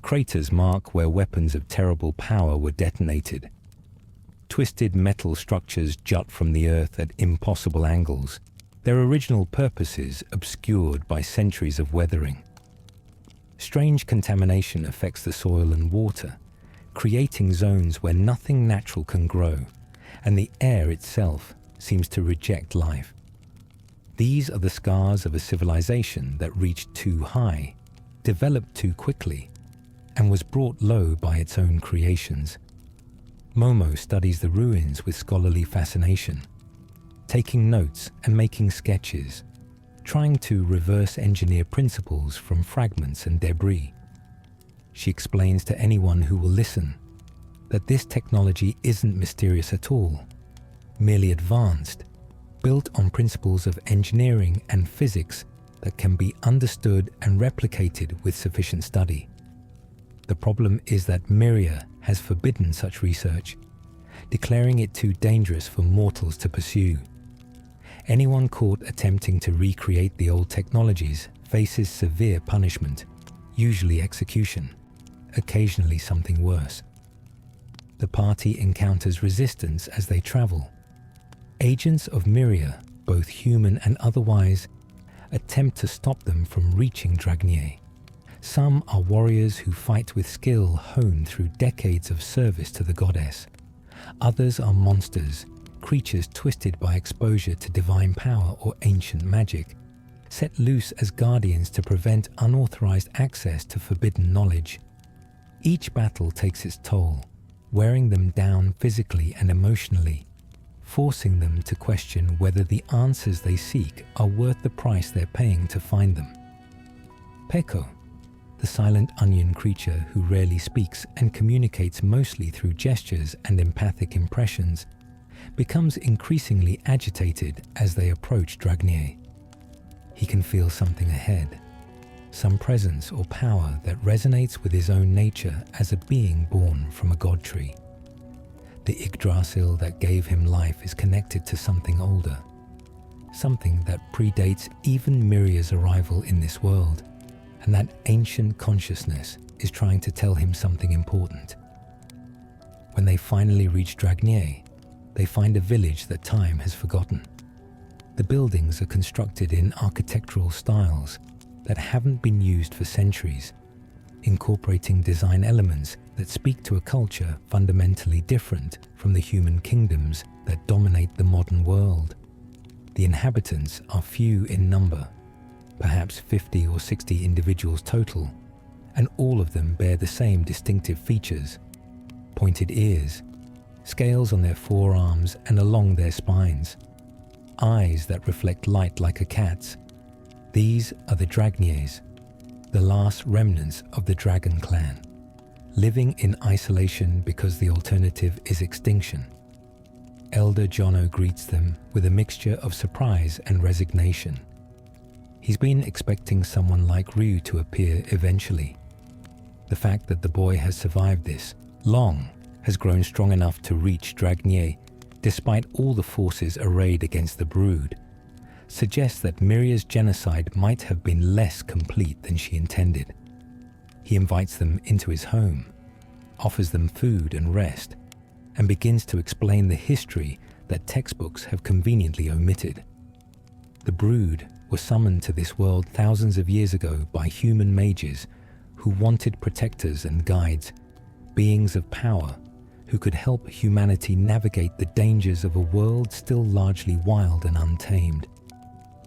Craters mark where weapons of terrible power were detonated, twisted metal structures jut from the earth at impossible angles, their original purposes obscured by centuries of weathering. Strange contamination affects the soil and water, creating zones where nothing natural can grow, and the air itself seems to reject life. These are the scars of a civilization that reached too high, developed too quickly, and was brought low by its own creations. Momo studies the ruins with scholarly fascination, taking notes and making sketches, trying to reverse engineer principles from fragments and debris. She explains to anyone who will listen that this technology isn't mysterious at all, merely advanced, built on principles of engineering and physics that can be understood and replicated with sufficient study. The problem is that Wyndia has forbidden such research, declaring it too dangerous for mortals to pursue. Anyone caught attempting to recreate the old technologies faces severe punishment, usually execution, occasionally something worse. The party encounters resistance as they travel. Agents of Wyndia, both human and otherwise, attempt to stop them from reaching Dragnea. Some are warriors who fight with skill honed through decades of service to the goddess. Others are monsters, creatures twisted by exposure to divine power or ancient magic, set loose as guardians to prevent unauthorized access to forbidden knowledge. Each battle takes its toll, wearing them down physically and emotionally, forcing them to question whether the answers they seek are worth the price they're paying to find them. Peco, the silent onion creature who rarely speaks and communicates mostly through gestures and empathic impressions, becomes increasingly agitated as they approach Dragnea. He can feel something ahead, some presence or power that resonates with his own nature as a being born from a god tree. The Yggdrasil that gave him life is connected to something older, something that predates even Wyndia's arrival in this world, and that ancient consciousness is trying to tell him something important. When they finally reach Dragnea, they find a village that time has forgotten. The buildings are constructed in architectural styles that haven't been used for centuries, incorporating design elements that speak to a culture fundamentally different from the human kingdoms that dominate the modern world. The inhabitants are few in number, perhaps 50 or 60 individuals total, and all of them bear the same distinctive features: pointed ears, scales on their forearms and along their spines, eyes that reflect light like a cat's. These are the Dragneas, the last remnants of the dragon clan, living in isolation because the alternative is extinction. Elder Jono greets them with a mixture of surprise and resignation. He's been expecting someone like Ryu to appear eventually. The fact that the boy has survived this long has grown strong enough to reach Dragnea, despite all the forces arrayed against the brood, suggests that Wyndia's genocide might have been less complete than she intended. He invites them into his home, offers them food and rest, and begins to explain the history that textbooks have conveniently omitted. The brood were summoned to this world thousands of years ago by human mages who wanted protectors and guides, beings of power who could help humanity navigate the dangers of a world still largely wild and untamed.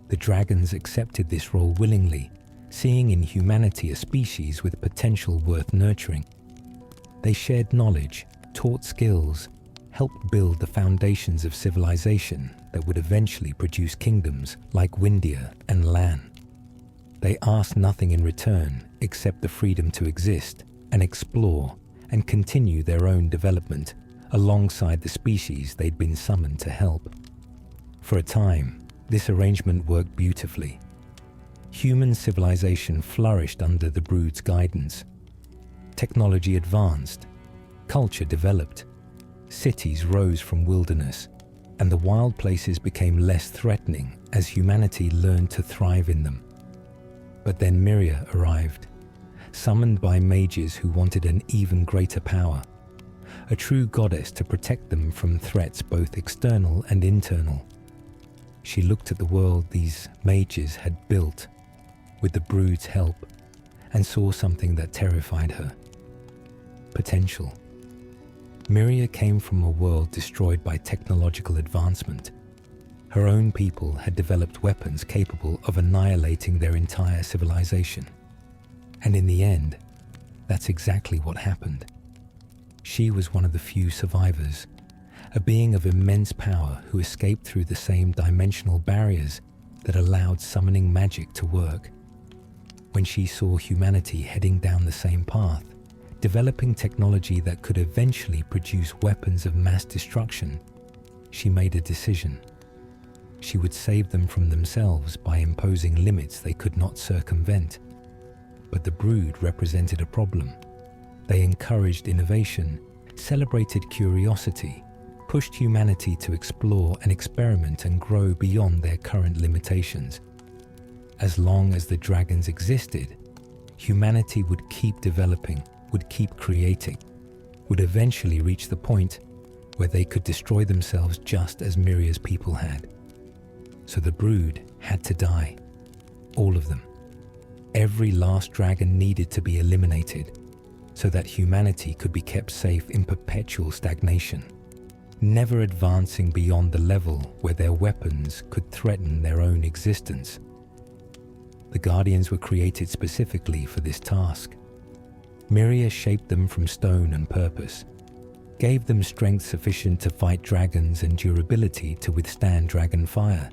The dragons accepted this role willingly, seeing in humanity a species with potential worth nurturing. They shared knowledge, taught skills, helped build the foundations of civilization that would eventually produce kingdoms like Wyndia and Lan. They asked nothing in return except the freedom to exist and explore and continue their own development alongside the species they'd been summoned to help. For a time, this arrangement worked beautifully. Human civilization flourished under the brood's guidance. Technology advanced, culture developed, cities rose from wilderness, and the wild places became less threatening as humanity learned to thrive in them. But then Wyndia arrived, summoned by mages who wanted an even greater power. a true goddess to protect them from threats both external and internal. She looked at the world these mages had built with the brood's help and saw something that terrified her. Potential. Myria came from a world destroyed by technological advancement. Her own people had developed weapons capable of annihilating their entire civilization. And in the end, that's exactly what happened. She was one of the few survivors, a being of immense power who escaped through the same dimensional barriers that allowed summoning magic to work. When she saw humanity heading down the same path, developing technology that could eventually produce weapons of mass destruction, she made a decision. She would save them from themselves by imposing limits they could not circumvent. But the brood represented a problem. They encouraged innovation, celebrated curiosity, pushed humanity to explore and experiment and grow beyond their current limitations. As long as the dragons existed, humanity would keep developing, would keep creating, would eventually reach the point where they could destroy themselves just as Myria's people had. So the brood had to die. All of them. Every last dragon needed to be eliminated so that humanity could be kept safe in perpetual stagnation, never advancing beyond the level where their weapons could threaten their own existence. The Guardians were created specifically for this task. Myria shaped them from stone and purpose, gave them strength sufficient to fight dragons and durability to withstand dragon fire,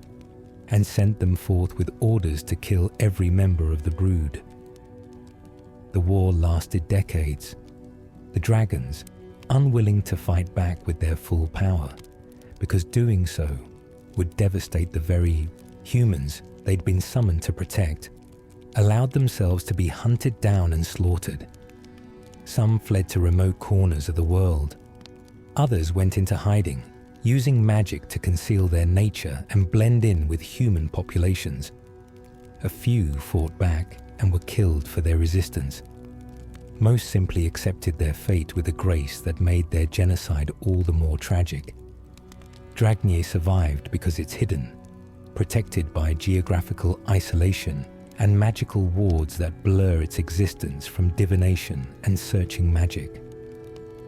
and sent them forth with orders to kill every member of the brood. The war lasted decades. The dragons, unwilling to fight back with their full power, because doing so would devastate the very humans they'd been summoned to protect, allowed themselves to be hunted down and slaughtered. Some fled to remote corners of the world. Others went into hiding, using magic to conceal their nature and blend in with human populations. A few fought back and were killed for their resistance. Most simply accepted their fate with a grace that made their genocide all the more tragic. Dragnir survived because it's hidden, protected by geographical isolation and magical wards that blur its existence from divination and searching magic.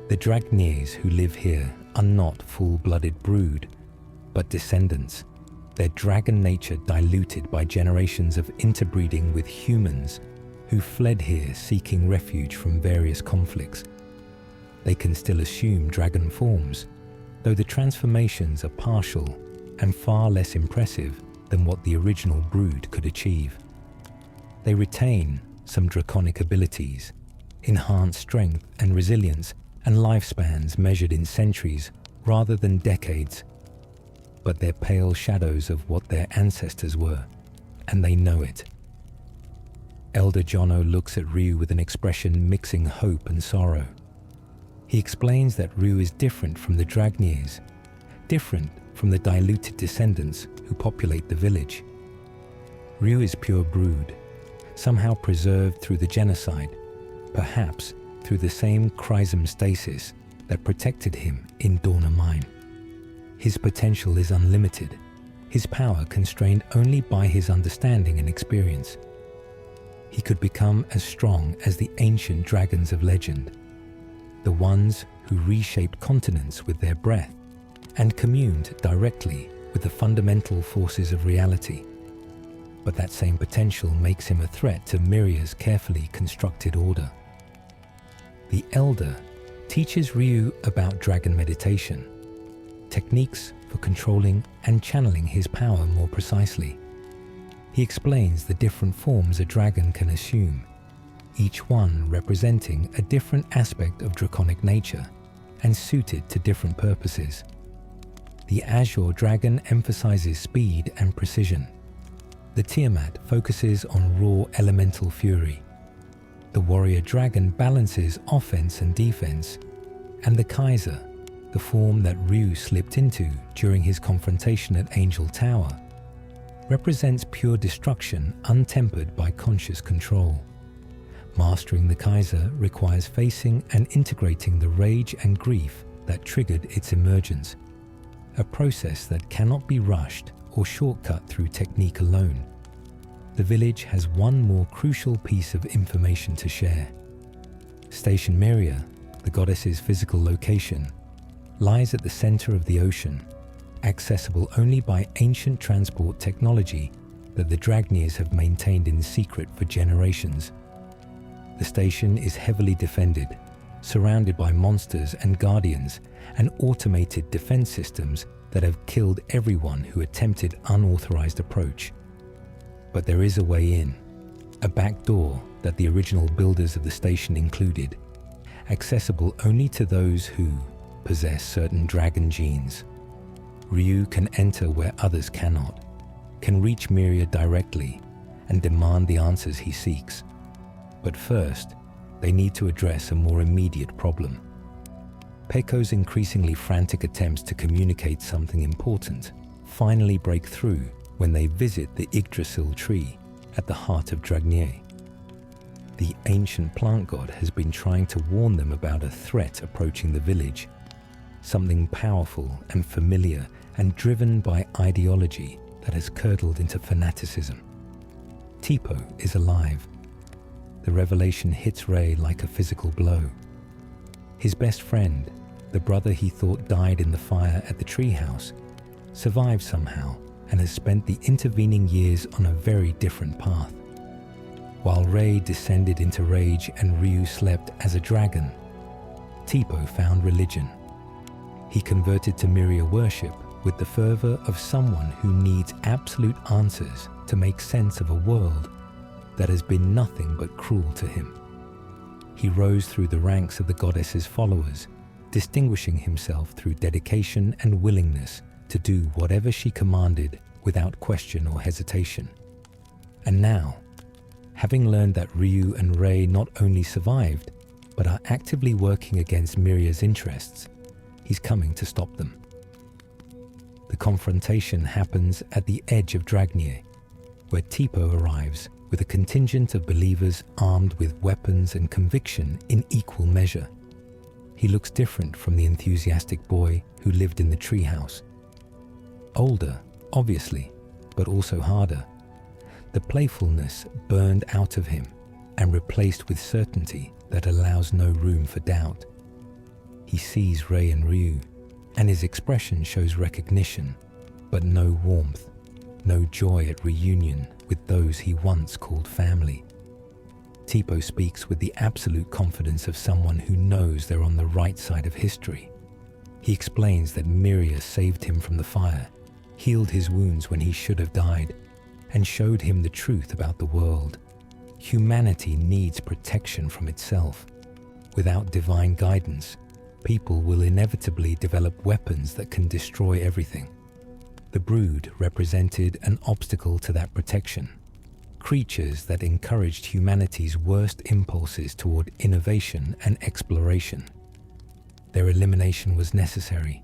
The Dragnirs who live here are not full-blooded brood, but descendants, their dragon nature diluted by generations of interbreeding with humans who fled here seeking refuge from various conflicts. They can still assume dragon forms, though the transformations are partial and far less impressive than what the original brood could achieve. They retain some draconic abilities, enhanced strength and resilience, and lifespans measured in centuries rather than decades. But they're pale shadows of what their ancestors were, and they know it. Elder Jono looks at Ryu with an expression mixing hope and sorrow. He explains that Ryu is different from the Dragnirs, different from the diluted descendants who populate the village. Ryu is pure brood, somehow preserved through the genocide, perhaps through the same chrysum stasis that protected him in Dauna Mine. His potential is unlimited, his power constrained only by his understanding and experience. He could become as strong as the ancient dragons of legend, the ones who reshaped continents with their breath and communed directly with the fundamental forces of reality. But that same potential makes him a threat to Myria's carefully constructed order. The Elder teaches Ryu about dragon meditation, techniques for controlling and channeling his power more precisely. He explains the different forms a dragon can assume, each one representing a different aspect of draconic nature and suited to different purposes. The Azure dragon emphasizes speed and precision. The Tiamat focuses on raw elemental fury. The warrior dragon balances offense and defense, and the Kaiser, the form that Ryu slipped into during his confrontation at Angel Tower, represents pure destruction untempered by conscious control. Mastering the Kaiser requires facing and integrating the rage and grief that triggered its emergence, a process that cannot be rushed or shortcut through technique alone. The village has one more crucial piece of information to share. Station Myria, the goddess's physical location, lies at the center of the ocean, accessible only by ancient transport technology that the Dragnirs have maintained in secret for generations. The station is heavily defended, surrounded by monsters and guardians and automated defense systems that have killed everyone who attempted unauthorized approach. But there is a way in, a back door that the original builders of the station included, accessible only to those who possess certain dragon genes. Ryu can enter where others cannot, can reach Myria directly and demand the answers he seeks. But first, they need to address a more immediate problem. Peco's increasingly frantic attempts to communicate something important finally break through when they visit the Yggdrasil tree at the heart of Dragnir. The ancient plant god has been trying to warn them about a threat approaching the village, something powerful and familiar and driven by ideology that has curdled into fanaticism. Teepo is alive. The revelation hits Ray like a physical blow. His best friend, the brother he thought died in the fire at the treehouse, survived somehow and has spent the intervening years on a very different path. While Ray descended into rage and Ryu slept as a dragon, Teepo found religion. He converted to Myria worship with the fervor of someone who needs absolute answers to make sense of a world that has been nothing but cruel to him. He rose through the ranks of the goddess's followers, distinguishing himself through dedication and willingness to do whatever she commanded without question or hesitation. And now, having learned that Ryu and Ray not only survived, but are actively working against Myria's interests, he's coming to stop them. The confrontation happens at the edge of Dragnir, where Teepo arrives with a contingent of believers armed with weapons and conviction in equal measure. He looks different from the enthusiastic boy who lived in the treehouse. Older, obviously, but also harder. The playfulness burned out of him and replaced with certainty that allows no room for doubt. He sees Ray and Ryu, and his expression shows recognition, but no warmth, no joy at reunion with those he once called family. Teepo speaks with the absolute confidence of someone who knows they're on the right side of history. He explains that Myria saved him from the fire, healed his wounds when he should have died, and showed him the truth about the world. Humanity needs protection from itself. Without divine guidance, people will inevitably develop weapons that can destroy everything. The brood represented an obstacle to that protection. Creatures that encouraged humanity's worst impulses toward innovation and exploration. Their elimination was necessary,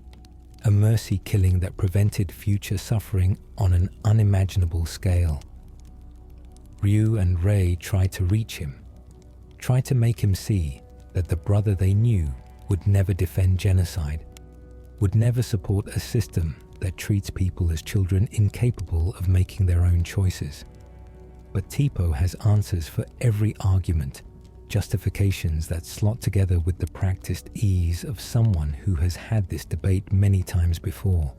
a mercy killing that prevented future suffering on an unimaginable scale. Ryu and Ray tried to reach him, tried to make him see that the brother they knew would never defend genocide, would never support a system that treats people as children incapable of making their own choices. But Teepo has answers for every argument, justifications that slot together with the practiced ease of someone who has had this debate many times before.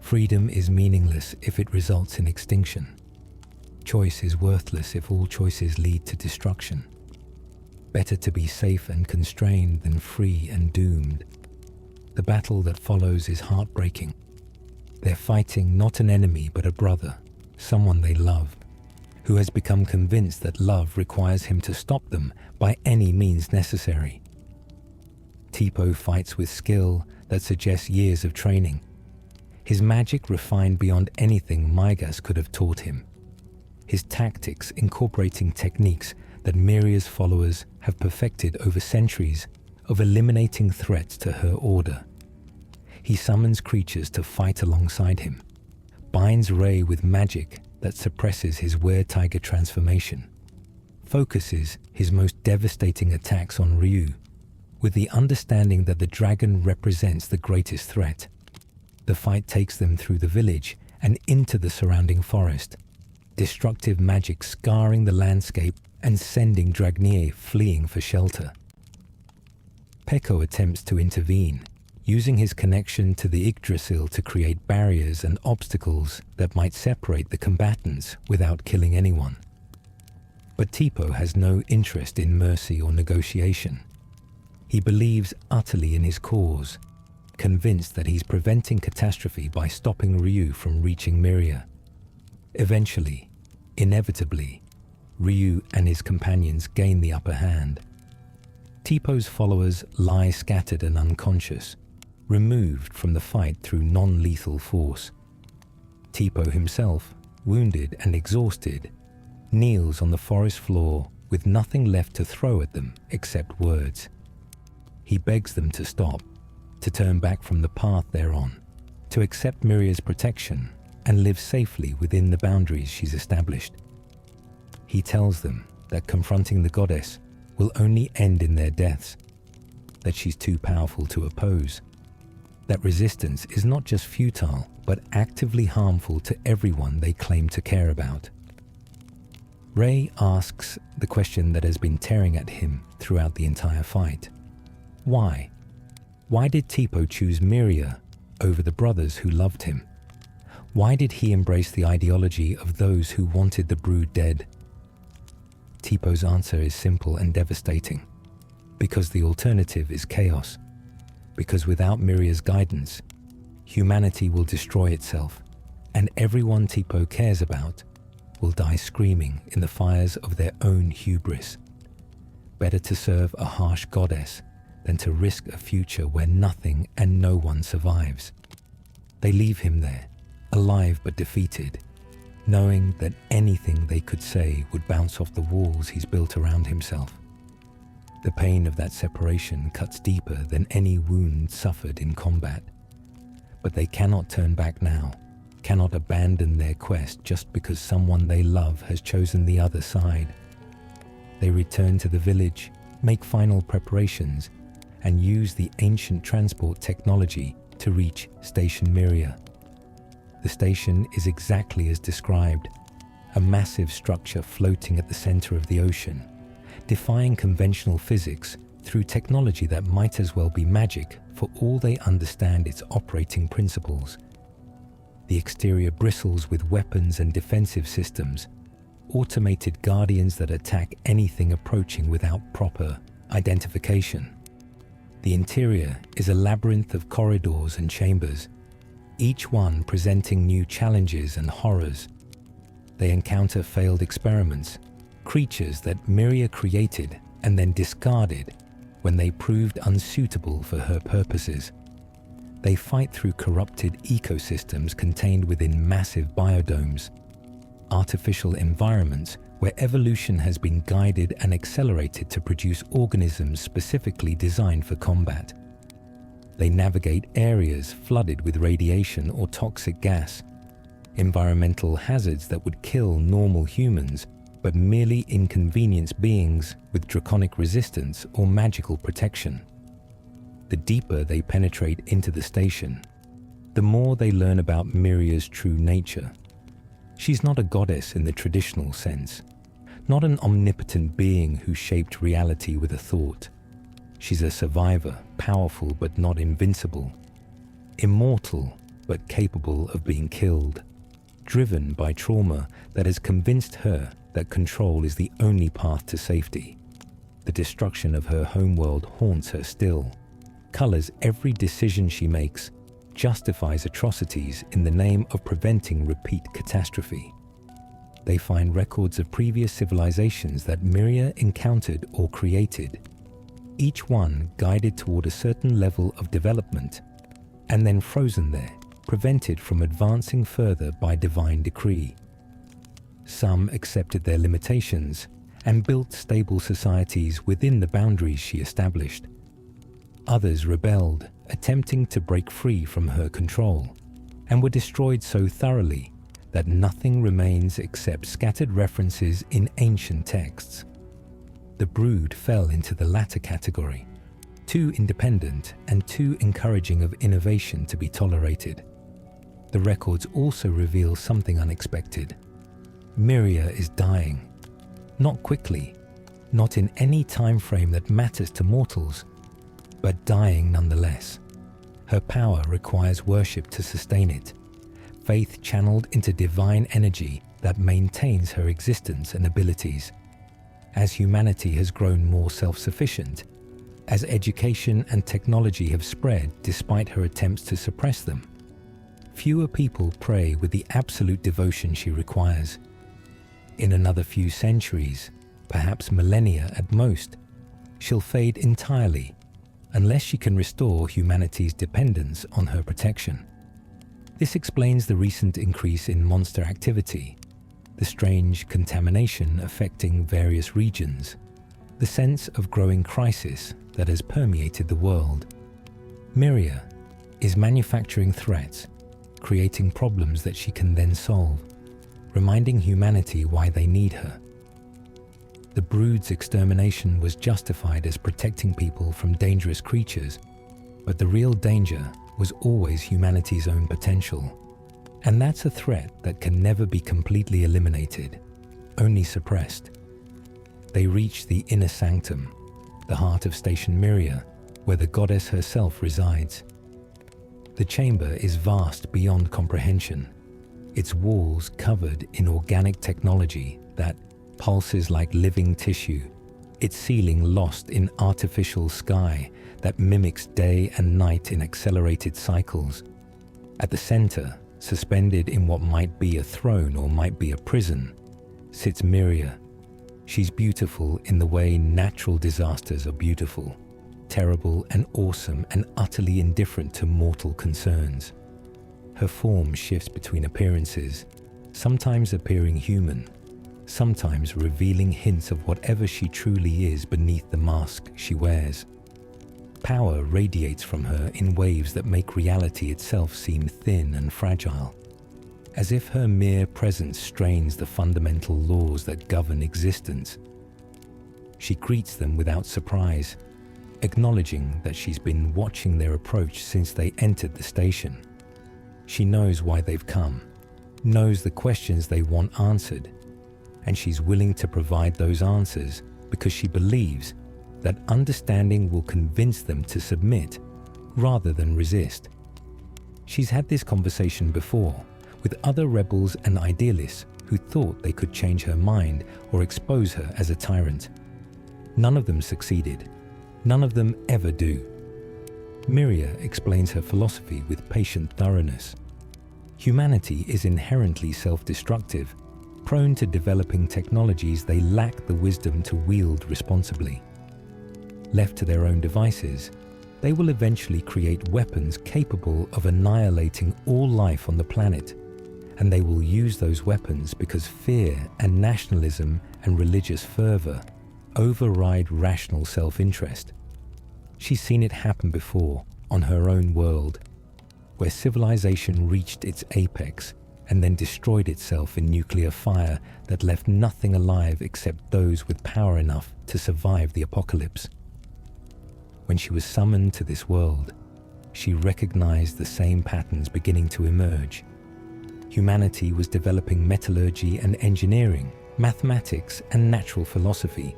Freedom is meaningless if it results in extinction. Choice is worthless if all choices lead to destruction. Better to be safe and constrained than free and doomed. The battle that follows is heartbreaking. They're fighting not an enemy but a brother, someone they love, who has become convinced that love requires him to stop them by any means necessary. Teepo fights with skill that suggests years of training, his magic refined beyond anything Mygas could have taught him, his tactics incorporating techniques that Myria's followers have perfected over centuries of eliminating threats to her order. He summons creatures to fight alongside him, binds Ray with magic that suppresses his were-tiger transformation, focuses his most devastating attacks on Ryu, with the understanding that the dragon represents the greatest threat. The fight takes them through the village and into the surrounding forest, destructive magic scarring the landscape and sending Dragnir fleeing for shelter. Peco attempts to intervene, using his connection to the Yggdrasil to create barriers and obstacles that might separate the combatants without killing anyone. But Teepo has no interest in mercy or negotiation. He believes utterly in his cause, convinced that he's preventing catastrophe by stopping Ryu from reaching Myria. Eventually, inevitably, Ryu and his companions gain the upper hand. Teepo's followers lie scattered and unconscious, removed from the fight through non-lethal force. Teepo himself, wounded and exhausted, kneels on the forest floor with nothing left to throw at them except words. He begs them to stop, to turn back from the path they're on, to accept Myria's protection and live safely within the boundaries she's established. He tells them that confronting the goddess will only end in their deaths, that she's too powerful to oppose, that resistance is not just futile but actively harmful to everyone they claim to care about. Ray asks the question that has been tearing at him throughout the entire fight. Why? Why did Teepo choose Myria over the brothers who loved him? Why did he embrace the ideology of those who wanted the brood dead? Teepo's answer is simple and devastating. Because the alternative is chaos. Because without Myria's guidance, humanity will destroy itself, and everyone Teepo cares about will die screaming in the fires of their own hubris. Better to serve a harsh goddess than to risk a future where nothing and no one survives. They leave him there, alive but defeated, knowing that anything they could say would bounce off the walls he's built around himself. The pain of that separation cuts deeper than any wound suffered in combat. But they cannot turn back now, cannot abandon their quest just because someone they love has chosen the other side. They return to the village, make final preparations, and use the ancient transport technology to reach Station Myria. The station is exactly as described, a massive structure floating at the center of the ocean, defying conventional physics through technology that might as well be magic for all they understand its operating principles. The exterior bristles with weapons and defensive systems, automated guardians that attack anything approaching without proper identification. The interior is a labyrinth of corridors and chambers, each one presenting new challenges and horrors. They encounter failed experiments, creatures that Myria created and then discarded when they proved unsuitable for her purposes. They fight through corrupted ecosystems contained within massive biodomes, artificial environments where evolution has been guided and accelerated to produce organisms specifically designed for combat. They navigate areas flooded with radiation or toxic gas, environmental hazards that would kill normal humans but merely inconvenience beings with draconic resistance or magical protection. The deeper they penetrate into the station, the more they learn about Myria's true nature. She's not a goddess in the traditional sense, not an omnipotent being who shaped reality with a thought. She's a survivor, powerful but not invincible, immortal but capable of being killed, driven by trauma that has convinced her that control is the only path to safety. The destruction of her homeworld haunts her still, colors every decision she makes, justifies atrocities in the name of preventing repeat catastrophe. They find records of previous civilizations that Myria encountered or created, each one guided toward a certain level of development, and then frozen there, prevented from advancing further by divine decree. Some accepted their limitations and built stable societies within the boundaries she established. Others rebelled, attempting to break free from her control, and were destroyed so thoroughly that nothing remains except scattered references in ancient texts, the brood fell into the latter category, too independent and too encouraging of innovation to be tolerated. The records also reveal something unexpected. Myria is dying. Not quickly, not in any time frame that matters to mortals, but dying nonetheless. Her power requires worship to sustain it, faith channeled into divine energy that maintains her existence and abilities. As humanity has grown more self-sufficient, as education and technology have spread despite her attempts to suppress them, fewer people pray with the absolute devotion she requires. In another few centuries, perhaps millennia at most, she'll fade entirely unless she can restore humanity's dependence on her protection. This explains the recent increase in monster activity, the strange contamination affecting various regions, the sense of growing crisis that has permeated the world. Myria is manufacturing threats, creating problems that she can then solve, reminding humanity why they need her. The brood's extermination was justified as protecting people from dangerous creatures, but the real danger was always humanity's own potential. And that's a threat that can never be completely eliminated, only suppressed. They reach the inner sanctum, the heart of Station Myria, where the goddess herself resides. The chamber is vast beyond comprehension, its walls covered in organic technology that pulses like living tissue, its ceiling lost in artificial sky that mimics day and night in accelerated cycles. At the center, suspended in what might be a throne or might be a prison, sits Myria. She's beautiful in the way natural disasters are beautiful, terrible and awesome and utterly indifferent to mortal concerns. Her form shifts between appearances, sometimes appearing human, sometimes revealing hints of whatever she truly is beneath the mask she wears. Power radiates from her in waves that make reality itself seem thin and fragile, as if her mere presence strains the fundamental laws that govern existence. She greets them without surprise, acknowledging that she's been watching their approach since they entered the station. She knows why they've come, knows the questions they want answered, and she's willing to provide those answers because she believes that understanding will convince them to submit rather than resist. She's had this conversation before with other rebels and idealists who thought they could change her mind or expose her as a tyrant. None of them succeeded. None of them ever do. Myria explains her philosophy with patient thoroughness. Humanity is inherently self-destructive, prone to developing technologies they lack the wisdom to wield responsibly. Left to their own devices, they will eventually create weapons capable of annihilating all life on the planet, and they will use those weapons because fear and nationalism and religious fervor override rational self-interest. She's seen it happen before on her own world, where civilization reached its apex and then destroyed itself in nuclear fire that left nothing alive except those with power enough to survive the apocalypse. When she was summoned to this world, she recognized the same patterns beginning to emerge. Humanity was developing metallurgy and engineering, mathematics and natural philosophy,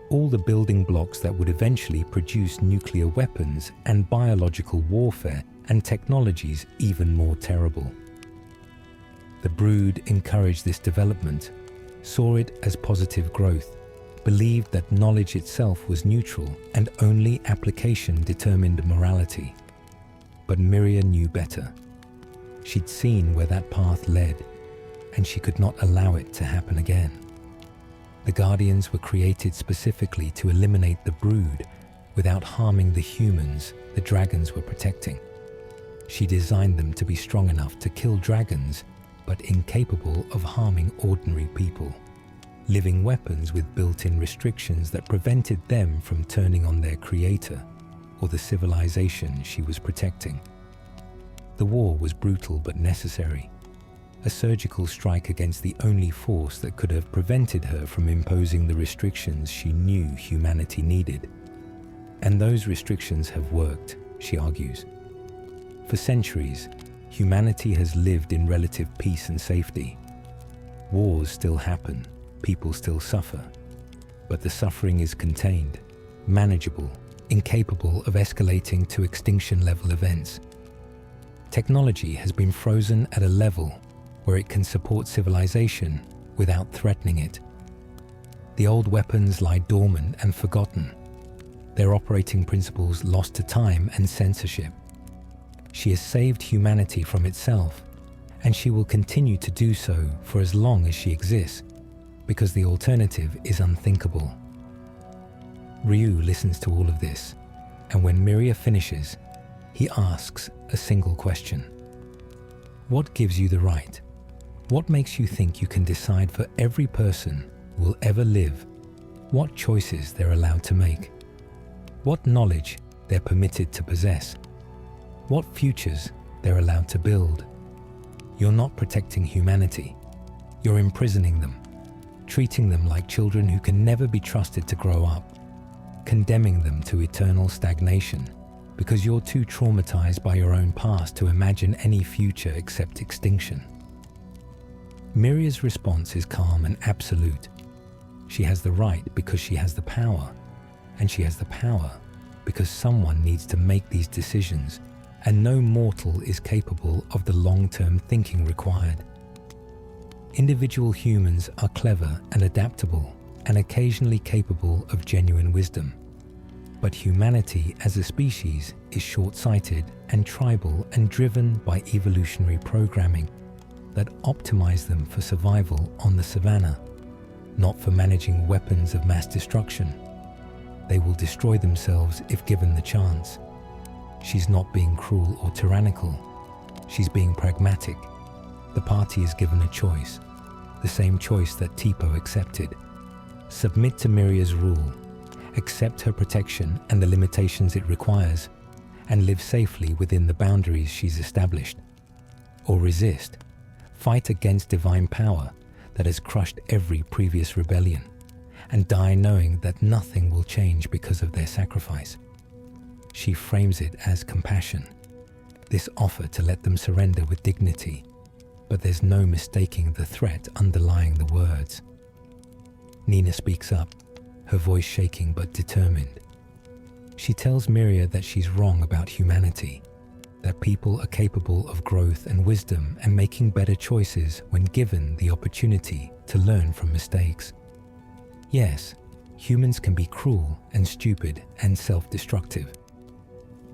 all the building blocks that would eventually produce nuclear weapons and biological warfare and technologies even more terrible. The brood encouraged this development, saw it as positive growth, believed that knowledge itself was neutral and only application determined morality. But Myria knew better. She'd seen where that path led, and she could not allow it to happen again. The Guardians were created specifically to eliminate the brood without harming the humans the dragons were protecting. She designed them to be strong enough to kill dragons, but incapable of harming ordinary people. Living weapons with built-in restrictions that prevented them from turning on their creator or the civilization she was protecting. The war was brutal but necessary. a surgical strike against the only force that could have prevented her from imposing the restrictions she knew humanity needed. And those restrictions have worked, she argues. For centuries, humanity has lived in relative peace and safety. Wars still happen, people still suffer, but the suffering is contained, manageable, incapable of escalating to extinction-level events. Technology has been frozen at a level where it can support civilization without threatening it. The old weapons lie dormant and forgotten, their operating principles lost to time and censorship. She has saved humanity from itself, and she will continue to do so for as long as she exists, because the alternative is unthinkable. Ryu listens to all of this, and when Miria finishes, he asks a single question. What gives you the right? What makes you think you can decide for every person who will ever live what choices they're allowed to make? What knowledge they're permitted to possess? What futures they're allowed to build? You're not protecting humanity. You're imprisoning them, treating them like children who can never be trusted to grow up, condemning them to eternal stagnation because you're too traumatized by your own past to imagine any future except extinction. Miria's response is calm and absolute. She has the right because she has the power, and she has the power because someone needs to make these decisions, and no mortal is capable of the long-term thinking required. Individual humans are clever and adaptable, and occasionally capable of genuine wisdom. But humanity as a species is short-sighted and tribal and driven by evolutionary programming that optimize them for survival on the savannah, not for managing weapons of mass destruction. They will destroy themselves if given the chance. She's not being cruel or tyrannical. She's being pragmatic. The party is given a choice, the same choice that Teepo accepted. Submit to Miria's rule, accept her protection and the limitations it requires, and live safely within the boundaries she's established. Or resist, fight against divine power that has crushed every previous rebellion, and die knowing that nothing will change because of their sacrifice. She frames it as compassion, this offer to let them surrender with dignity, but there's no mistaking the threat underlying the words. Nina speaks up, her voice shaking but determined. She tells Miria that she's wrong about humanity, that people are capable of growth and wisdom and making better choices when given the opportunity to learn from mistakes. Yes, humans can be cruel and stupid and self-destructive,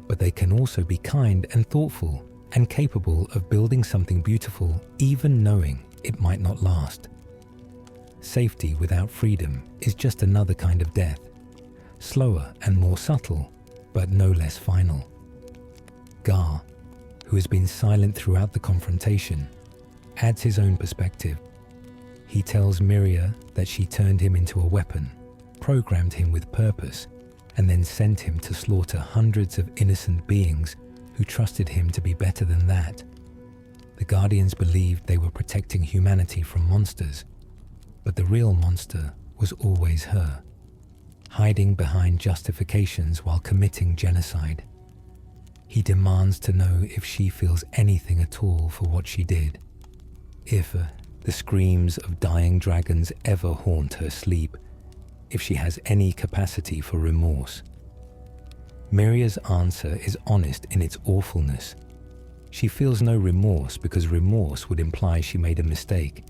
but they can also be kind and thoughtful and capable of building something beautiful even knowing it might not last. Safety without freedom is just another kind of death, slower and more subtle, but no less final. Garr, who has been silent throughout the confrontation, adds his own perspective. He tells Miria that she turned him into a weapon, programmed him with purpose, and then sent him to slaughter hundreds of innocent beings who trusted him to be better than that. The Guardians believed they were protecting humanity from monsters, but the real monster was always her, hiding behind justifications while committing genocide. He demands to know if she feels anything at all for what she did, if the screams of dying dragons ever haunt her sleep, if she has any capacity for remorse. Miria's answer is honest in its awfulness. She feels no remorse because remorse would imply she made a mistake,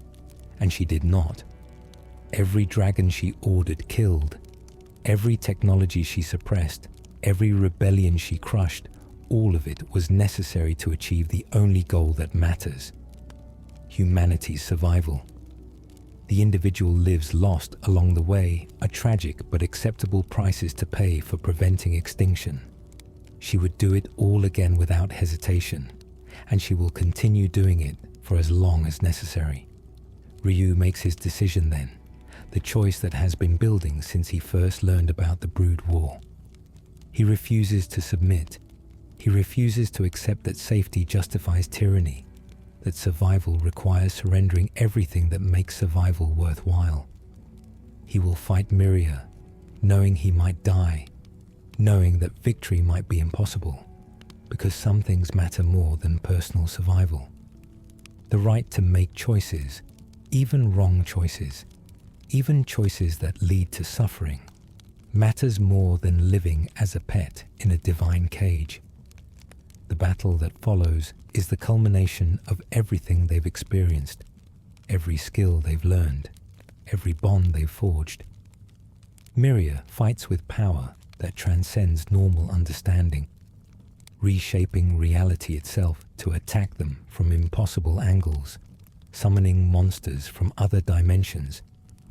and she did not. Every dragon she ordered killed, every technology she suppressed, every rebellion she crushed, all of it was necessary to achieve the only goal that matters: humanity's survival. The individual lives lost along the way are tragic but acceptable prices to pay for preventing extinction. She would do it all again without hesitation, and she will continue doing it for as long as necessary. Ryu makes his decision then, the choice that has been building since he first learned about the Brood War. He refuses to submit. He refuses to accept that safety justifies tyranny, that survival requires surrendering everything that makes survival worthwhile. He will fight Myria, knowing he might die, knowing that victory might be impossible, because some things matter more than personal survival. The right to make choices, even wrong choices, even choices that lead to suffering, matters more than living as a pet in a divine cage. The battle that follows is the culmination of everything they've experienced, every skill they've learned, every bond they've forged. Myria fights with power that transcends normal understanding, reshaping reality itself to attack them from impossible angles, summoning monsters from other dimensions,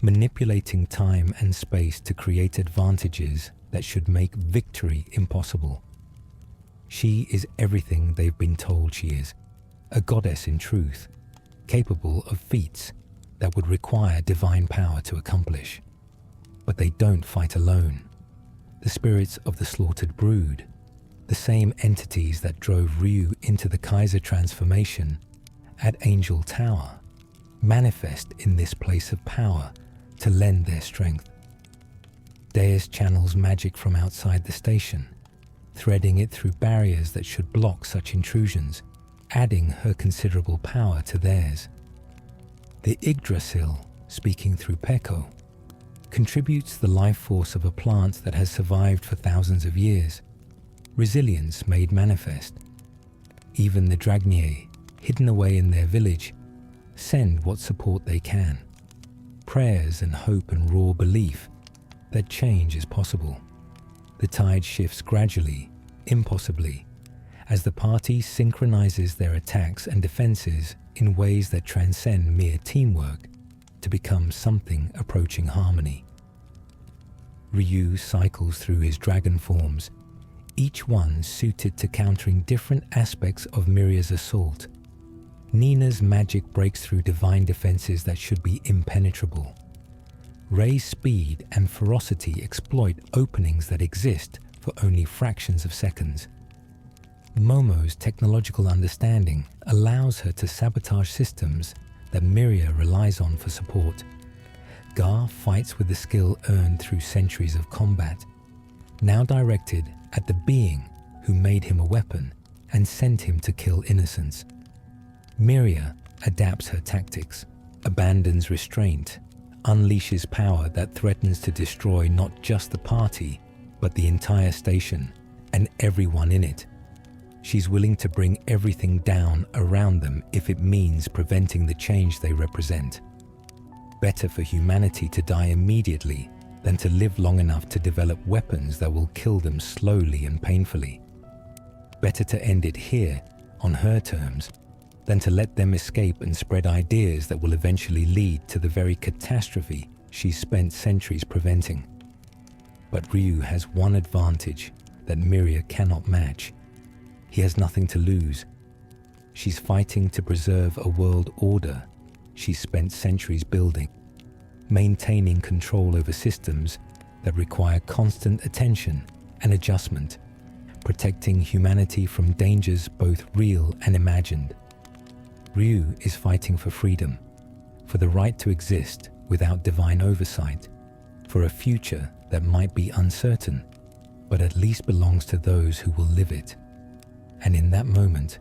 manipulating time and space to create advantages that should make victory impossible. She is everything they've been told she is, a goddess in truth, capable of feats that would require divine power to accomplish. But they don't fight alone. The spirits of the slaughtered brood, the same entities that drove Ryu into the Kaiser transformation at Angel Tower, manifest in this place of power to lend their strength. Deus channels magic from outside the station, threading it through barriers that should block such intrusions, adding her considerable power to theirs. The Yggdrasil, speaking through Peco, contributes the life force of a plant that has survived for thousands of years, resilience made manifest. Even the Dragnier, hidden away in their village, send what support they can, prayers and hope and raw belief that change is possible. The tide shifts gradually, impossibly, as the party synchronizes their attacks and defenses in ways that transcend mere teamwork to become something approaching harmony. Ryu cycles through his dragon forms, each one suited to countering different aspects of Myria's assault. Nina's magic breaks through divine defenses that should be impenetrable. Rei's speed and ferocity exploit openings that exist for only fractions of seconds. Momo's technological understanding allows her to sabotage systems that Myria relies on for support. Garr fights with the skill earned through centuries of combat, now directed at the being who made him a weapon and sent him to kill innocence. Myria adapts her tactics, abandons restraint, unleashes power that threatens to destroy not just the party, but the entire station and everyone in it. She's willing to bring everything down around them if it means preventing the change they represent. Better for humanity to die immediately than to live long enough to develop weapons that will kill them slowly and painfully. Better to end it here, on her terms, than to let them escape and spread ideas that will eventually lead to the very catastrophe she's spent centuries preventing. But Ryu has one advantage that Myria cannot match. He has nothing to lose. She's fighting to preserve a world order she's spent centuries building, maintaining control over systems that require constant attention and adjustment, protecting humanity from dangers both real and imagined. Ryu is fighting for freedom, for the right to exist without divine oversight, for a future that might be uncertain, but at least belongs to those who will live it. And in that moment,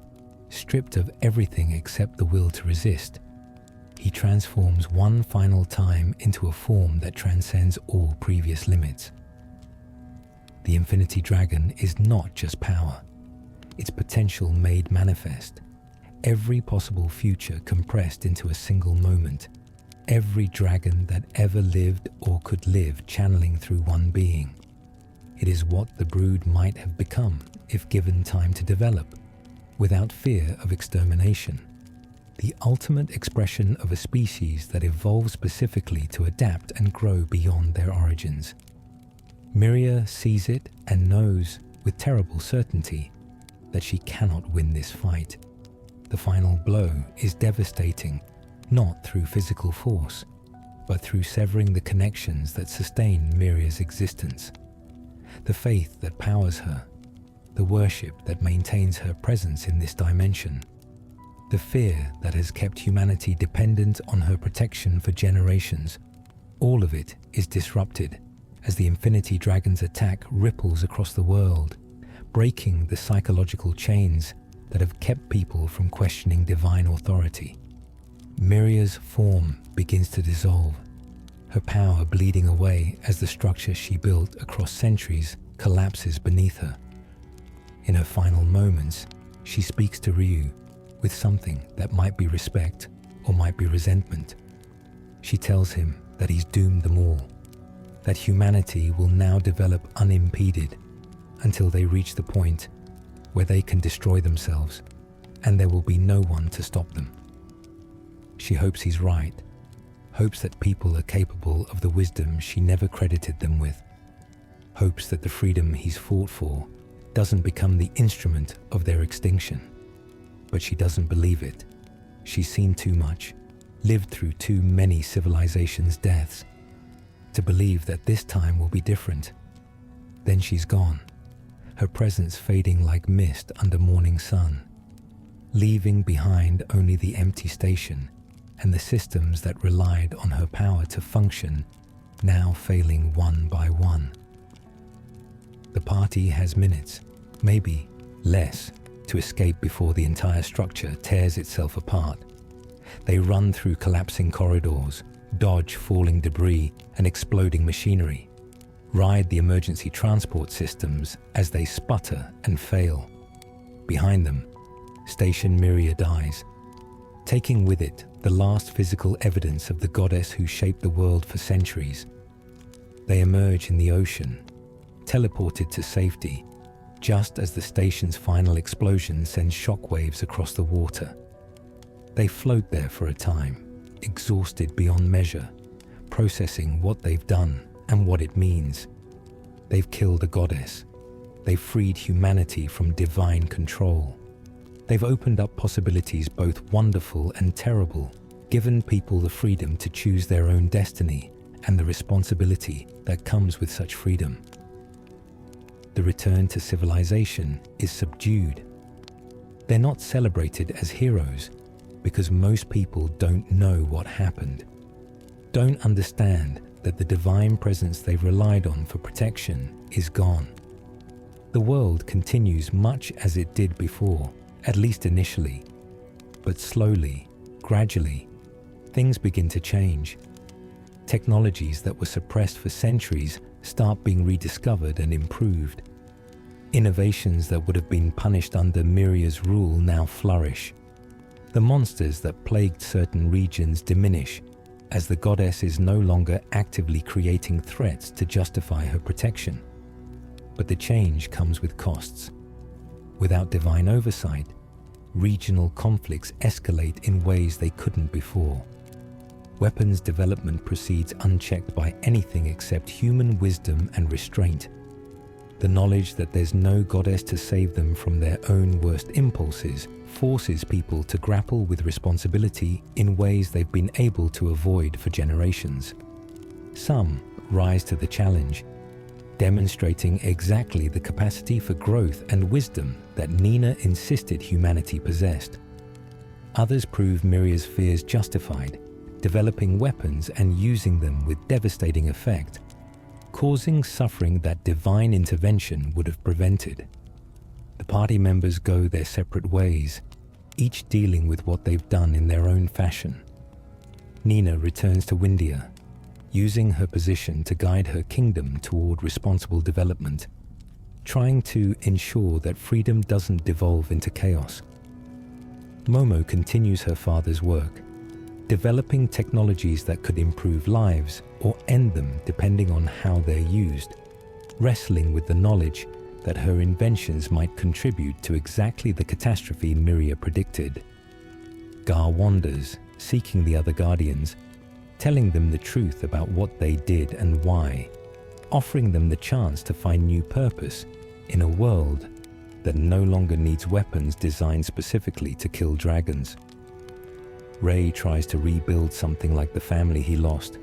stripped of everything except the will to resist, he transforms one final time into a form that transcends all previous limits. The Infinity Dragon is not just power, its potential made manifest. Every possible future compressed into a single moment. Every dragon that ever lived or could live channeling through one being. It is what the brood might have become if given time to develop, without fear of extermination. The ultimate expression of a species that evolves specifically to adapt and grow beyond their origins. Myria sees it and knows with terrible certainty that she cannot win this fight. The final blow is devastating, not through physical force, but through severing the connections that sustain Myria's existence. The faith that powers her, the worship that maintains her presence in this dimension. The fear that has kept humanity dependent on her protection for generations, all of it is disrupted as the Infinity Dragon's attack ripples across the world, breaking the psychological chains that have kept people from questioning divine authority. Myria's form begins to dissolve, her power bleeding away as the structure she built across centuries collapses beneath her. In her final moments, she speaks to Ryu with something that might be respect or might be resentment. She tells him that he's doomed them all, that humanity will now develop unimpeded until they reach the point where they can destroy themselves and there will be no one to stop them. She hopes he's right, hopes that people are capable of the wisdom she never credited them with, hopes that the freedom he's fought for doesn't become the instrument of their extinction. But she doesn't believe it. She's seen too much, lived through too many civilizations' deaths, to believe that this time will be different. Then she's gone, her presence fading like mist under morning sun, leaving behind only the empty station and the systems that relied on her power to function, now failing one by one. The party has minutes, maybe less, to escape before the entire structure tears itself apart. They run through collapsing corridors, dodge falling debris and exploding machinery, ride the emergency transport systems as they sputter and fail. Behind them, Station Myria dies, taking with it the last physical evidence of the goddess who shaped the world for centuries. They emerge in the ocean, teleported to safety, just as the station's final explosion sends shockwaves across the water. They float there for a time, exhausted beyond measure, processing what they've done and what it means. They've killed a goddess. They've freed humanity from divine control. They've opened up possibilities both wonderful and terrible, given people the freedom to choose their own destiny and the responsibility that comes with such freedom. The return to civilization is subdued. They're not celebrated as heroes because most people don't know what happened, don't understand that the divine presence they've relied on for protection is gone. The world continues much as it did before, at least initially, but slowly, gradually, things begin to change. Technologies that were suppressed for centuries start being rediscovered and improved. Innovations that would have been punished under Myria's rule now flourish. The monsters that plagued certain regions diminish as the goddess is no longer actively creating threats to justify her protection. But the change comes with costs. Without divine oversight, regional conflicts escalate in ways they couldn't before. Weapons development proceeds unchecked by anything except human wisdom and restraint. The knowledge that there's no goddess to save them from their own worst impulses forces people to grapple with responsibility in ways they've been able to avoid for generations. Some rise to the challenge, demonstrating exactly the capacity for growth and wisdom that Nina insisted humanity possessed. Others prove Myria's fears justified, developing weapons and using them with devastating effect, causing suffering that divine intervention would have prevented. The party members go their separate ways, each dealing with what they've done in their own fashion. Nina returns to Wyndia, using her position to guide her kingdom toward responsible development, trying to ensure that freedom doesn't devolve into chaos. Momo continues her father's work, developing technologies that could improve lives or end them depending on how they're used, wrestling with the knowledge that her inventions might contribute to exactly the catastrophe Myria predicted. Garr wanders, seeking the other guardians, telling them the truth about what they did and why, offering them the chance to find new purpose in a world that no longer needs weapons designed specifically to kill dragons. Ray tries to rebuild something like the family he lost,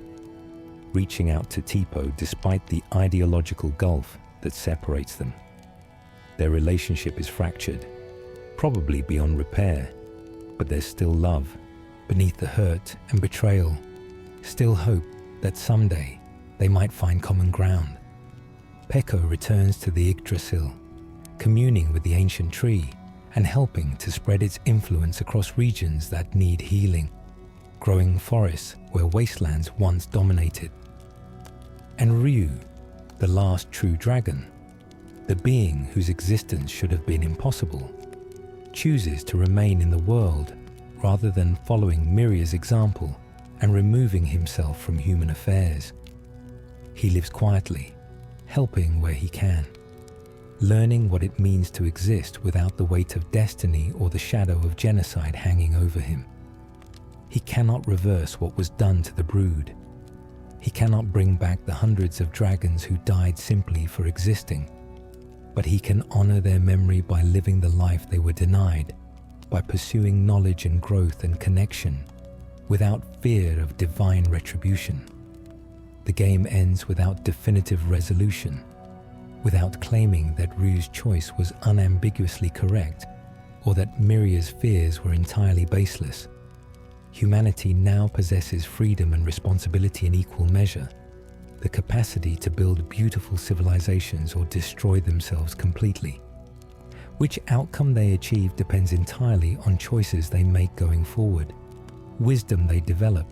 reaching out to Teepo despite the ideological gulf that separates them. Their relationship is fractured, probably beyond repair, But there's still love, beneath the hurt and betrayal, still hope that someday they might find common ground. Peco returns to the Yggdrasil, communing with the ancient tree and helping to spread its influence across regions that need healing, growing forests where wastelands once dominated. And Ryu, the last true dragon, the being whose existence should have been impossible, chooses to remain in the world rather than following Miria's example and removing himself from human affairs. He lives quietly, helping where he can, learning what it means to exist without the weight of destiny or the shadow of genocide hanging over him. He cannot reverse what was done to the brood. He cannot bring back the hundreds of dragons who died simply for existing, but he can honor their memory by living the life they were denied, by pursuing knowledge and growth and connection, without fear of divine retribution. The game ends without definitive resolution, without claiming that Ryu's choice was unambiguously correct or that Miria's fears were entirely baseless. Humanity now possesses freedom and responsibility in equal measure, the capacity to build beautiful civilizations or destroy themselves completely. Which outcome they achieve depends entirely on choices they make going forward, wisdom they develop,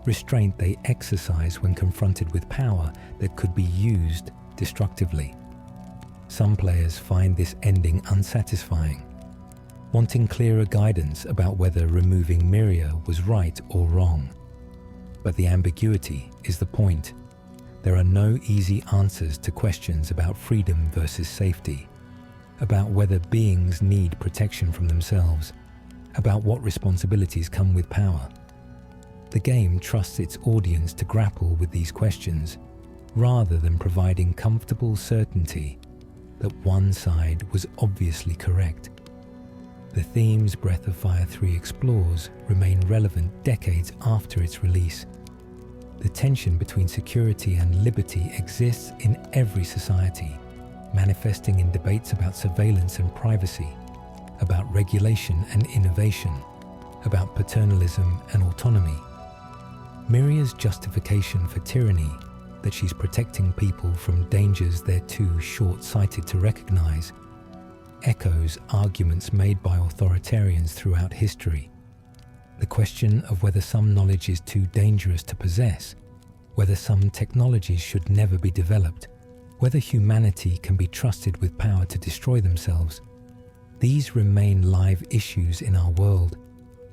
restraint they exercise when confronted with power that could be used destructively. Some players find this ending unsatisfying, wanting clearer guidance about whether removing Miria was right or wrong. But the ambiguity is the point. There are no easy answers to questions about freedom versus safety, about whether beings need protection from themselves, about what responsibilities come with power. The game trusts its audience to grapple with these questions, rather than providing comfortable certainty that one side was obviously correct. The themes Breath of Fire 3 explores remain relevant decades after its release. The tension between security and liberty exists in every society, manifesting in debates about surveillance and privacy, about regulation and innovation, about paternalism and autonomy. Miria's justification for tyranny, that she's protecting people from dangers they're too short-sighted to recognize, echoes arguments made by authoritarians throughout history. The question of whether some knowledge is too dangerous to possess, whether some technologies should never be developed, whether humanity can be trusted with power to destroy themselves, these remain live issues in our world,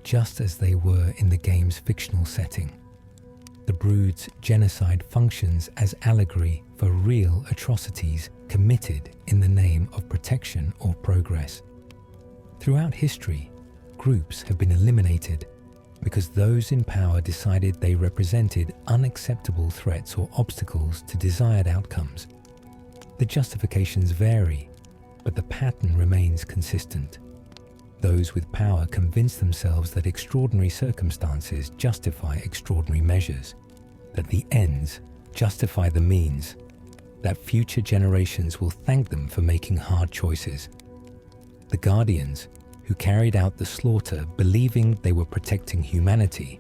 just as they were in the game's fictional setting. The Brood's genocide functions as allegory for real atrocities committed in the name of protection or progress. Throughout history, groups have been eliminated because those in power decided they represented unacceptable threats or obstacles to desired outcomes. The justifications vary, but the pattern remains consistent. Those with power convince themselves that extraordinary circumstances justify extraordinary measures, that the ends justify the means, that future generations will thank them for making hard choices. The Guardians, who carried out the slaughter believing they were protecting humanity,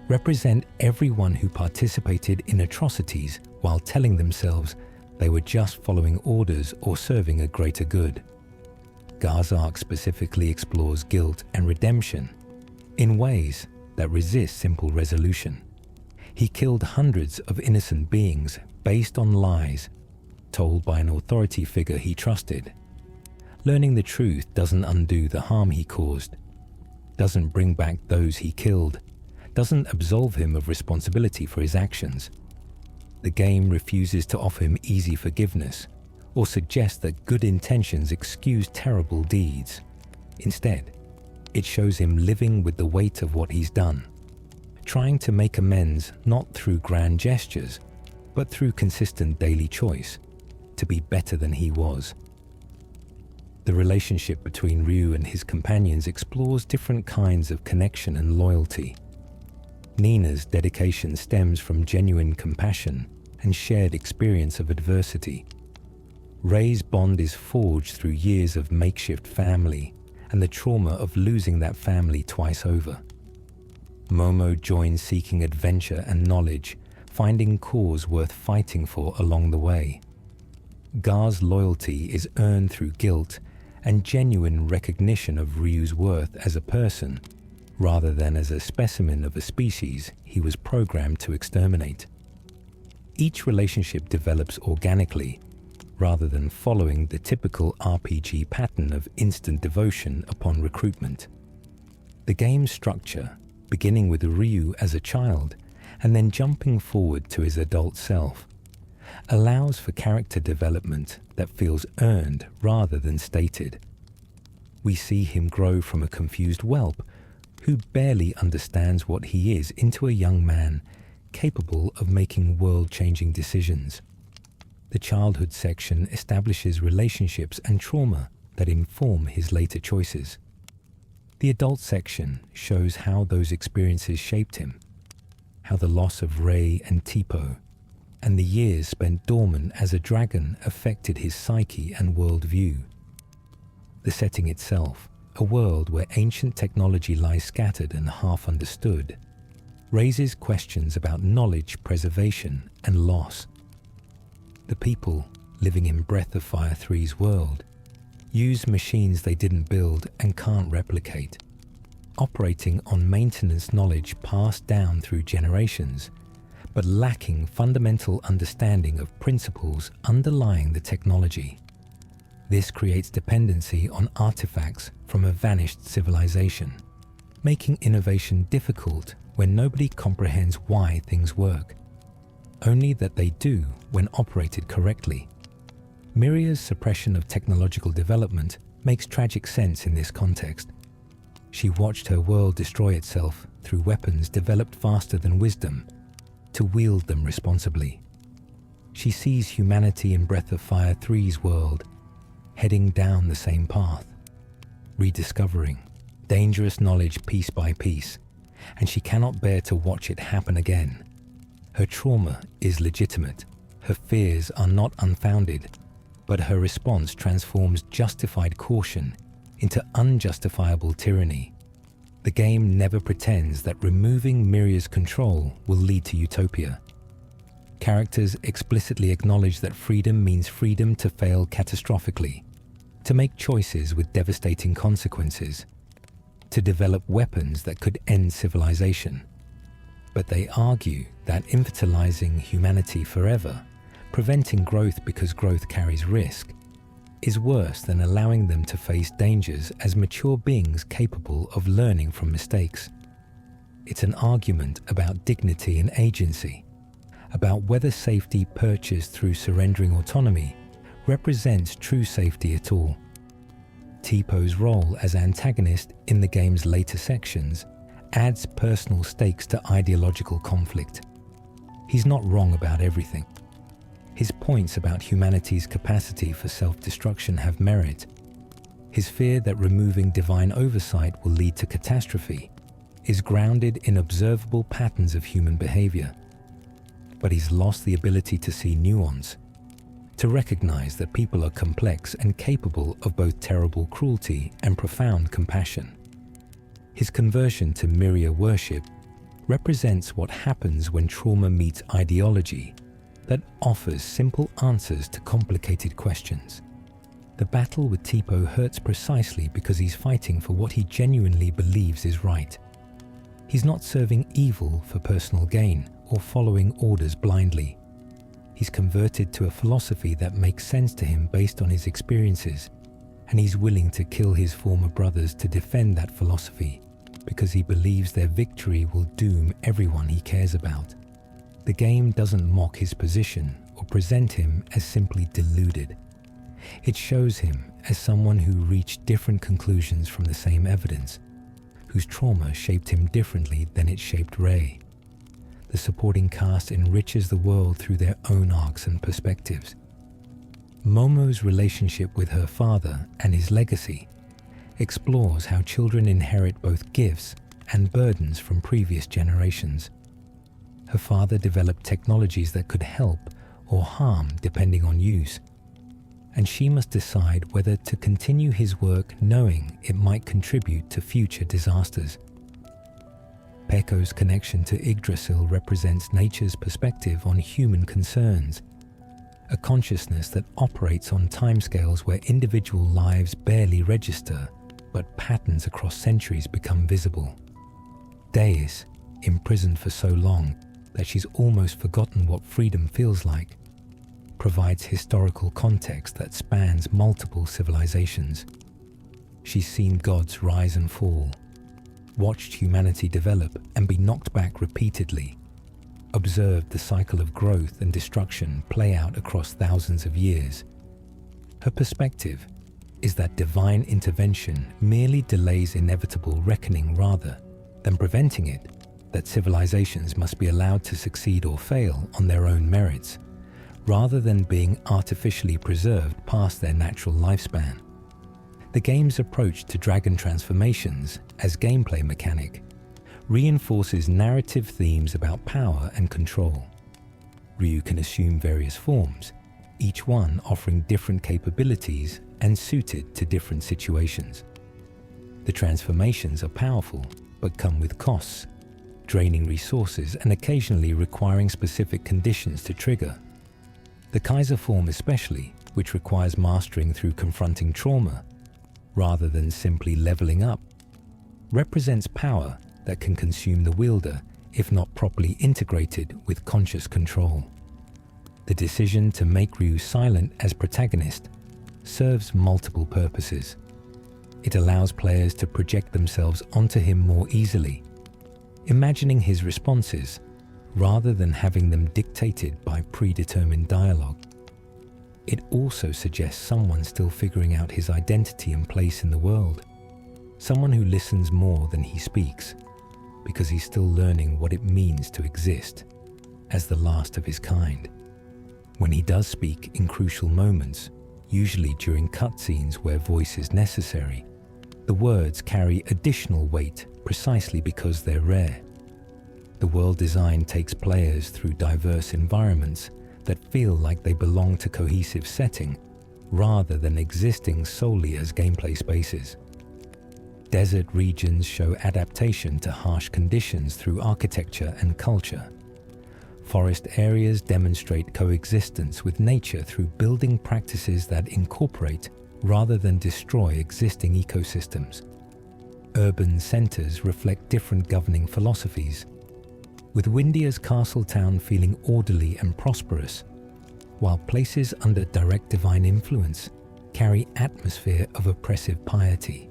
represent everyone who participated in atrocities while telling themselves they were just following orders or serving a greater good. Garr's arc specifically explores guilt and redemption in ways that resist simple resolution. He killed hundreds of innocent beings based on lies told by an authority figure he trusted. Learning the truth doesn't undo the harm he caused, doesn't bring back those he killed, doesn't absolve him of responsibility for his actions. The game refuses to offer him easy forgiveness or suggest that good intentions excuse terrible deeds. Instead, it shows him living with the weight of what he's done, trying to make amends not through grand gestures, but through consistent daily choice to be better than he was. The relationship between Ryu and his companions explores different kinds of connection and loyalty. Nina's dedication stems from genuine compassion and shared experience of adversity. Rei's bond is forged through years of makeshift family and the trauma of losing that family twice over. Momo joins seeking adventure and knowledge, finding cause worth fighting for along the way. Garr's loyalty is earned through guilt and genuine recognition of Ryu's worth as a person, rather than as a specimen of a species he was programmed to exterminate. Each relationship develops organically, rather than following the typical RPG pattern of instant devotion upon recruitment. The game's structure, beginning with Ryu as a child and then jumping forward to his adult self, allows for character development that feels earned rather than stated. We see him grow from a confused whelp who barely understands what he is into a young man capable of making world-changing decisions. The childhood section establishes relationships and trauma that inform his later choices. The adult section shows how those experiences shaped him, how the loss of Rei and Teepo and the years spent dormant as a dragon affected his psyche and worldview. The setting itself, a world where ancient technology lies scattered and half understood, raises questions about knowledge preservation and loss. The people living in Breath of Fire 3's world use machines they didn't build and can't replicate, operating on maintenance knowledge passed down through generations, but lacking fundamental understanding of principles underlying the technology. This creates dependency on artifacts from a vanished civilization, making innovation difficult when nobody comprehends why things work, only that they do when operated correctly. Miria's suppression of technological development makes tragic sense in this context. She watched her world destroy itself through weapons developed faster than wisdom to wield them responsibly. She sees humanity in Breath of Fire 3's world heading down the same path, rediscovering dangerous knowledge piece by piece, and she cannot bear to watch it happen again. Her trauma is legitimate, her fears are not unfounded, but her response transforms justified caution into unjustifiable tyranny. The game never pretends that removing Miria's control will lead to utopia. Characters explicitly acknowledge that freedom means freedom to fail catastrophically, to make choices with devastating consequences, to develop weapons that could end civilization. But they argue that infantilizing humanity forever, preventing growth because growth carries risk, is worse than allowing them to face dangers as mature beings capable of learning from mistakes. It's an argument about dignity and agency, about whether safety purchased through surrendering autonomy represents true safety at all. Teepo's role as antagonist in the game's later sections adds personal stakes to ideological conflict. He's not wrong about everything. His points about humanity's capacity for self-destruction have merit. His fear that removing divine oversight will lead to catastrophe is grounded in observable patterns of human behavior. But he's lost the ability to see nuance, to recognize that people are complex and capable of both terrible cruelty and profound compassion. His conversion to Miria worship represents what happens when trauma meets ideology that offers simple answers to complicated questions. The battle with Teepo hurts precisely because he's fighting for what he genuinely believes is right. He's not serving evil for personal gain or following orders blindly. He's converted to a philosophy that makes sense to him based on his experiences, and he's willing to kill his former brothers to defend that philosophy because he believes their victory will doom everyone he cares about. The game doesn't mock his position or present him as simply deluded. It shows him as someone who reached different conclusions from the same evidence, whose trauma shaped him differently than it shaped Rei. The supporting cast enriches the world through their own arcs and perspectives. Momo's relationship with her father and his legacy explores how children inherit both gifts and burdens from previous generations. Her father developed technologies that could help or harm depending on use, and she must decide whether to continue his work knowing it might contribute to future disasters. Peco's connection to Yggdrasil represents nature's perspective on human concerns, a consciousness that operates on timescales where individual lives barely register, but patterns across centuries become visible. Deis, imprisoned for so long that she's almost forgotten what freedom feels like, provides historical context that spans multiple civilizations. She's seen gods rise and fall, watched humanity develop and be knocked back repeatedly, observed the cycle of growth and destruction play out across thousands of years. Her perspective is that divine intervention merely delays inevitable reckoning rather than preventing it, that civilizations must be allowed to succeed or fail on their own merits, rather than being artificially preserved past their natural lifespan. The game's approach to dragon transformations as gameplay mechanic reinforces narrative themes about power and control. Ryu can assume various forms, each one offering different capabilities and suited to different situations. The transformations are powerful, but come with costs, draining resources and occasionally requiring specific conditions to trigger. The Kaiser form especially, which requires mastering through confronting trauma, rather than simply leveling up, represents power that can consume the wielder if not properly integrated with conscious control. The decision to make Ryu silent as protagonist serves multiple purposes. It allows players to project themselves onto him more easily, imagining his responses rather than having them dictated by predetermined dialogue. It also suggests someone still figuring out his identity and place in the world, someone who listens more than he speaks, because he's still learning what it means to exist as the last of his kind. When he does speak in crucial moments, usually during cutscenes where voice is necessary, the words carry additional weight precisely because they're rare. The world design takes players through diverse environments that feel like they belong to cohesive setting, rather than existing solely as gameplay spaces. Desert regions show adaptation to harsh conditions through architecture and culture. Forest areas demonstrate coexistence with nature through building practices that incorporate rather than destroy existing ecosystems. Urban centers reflect different governing philosophies, with Wyndia's castle town feeling orderly and prosperous, while places under direct divine influence carry atmosphere of oppressive piety.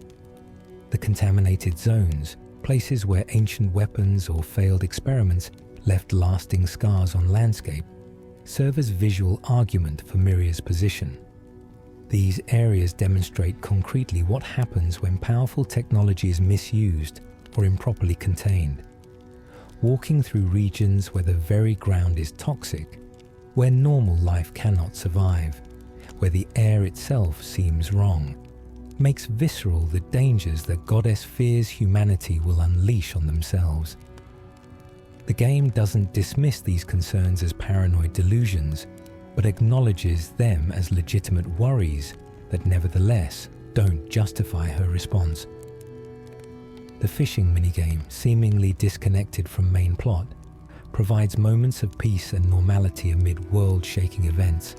The contaminated zones, places where ancient weapons or failed experiments left lasting scars on landscape, serve as visual argument for Miria's position. These areas demonstrate concretely what happens when powerful technology is misused or improperly contained. Walking through regions where the very ground is toxic, where normal life cannot survive, where the air itself seems wrong, makes visceral the dangers that Goddess fears humanity will unleash on themselves. The game doesn't dismiss these concerns as paranoid delusions, but acknowledges them as legitimate worries that nevertheless don't justify her response. The fishing minigame, seemingly disconnected from main plot, provides moments of peace and normality amid world-shaking events.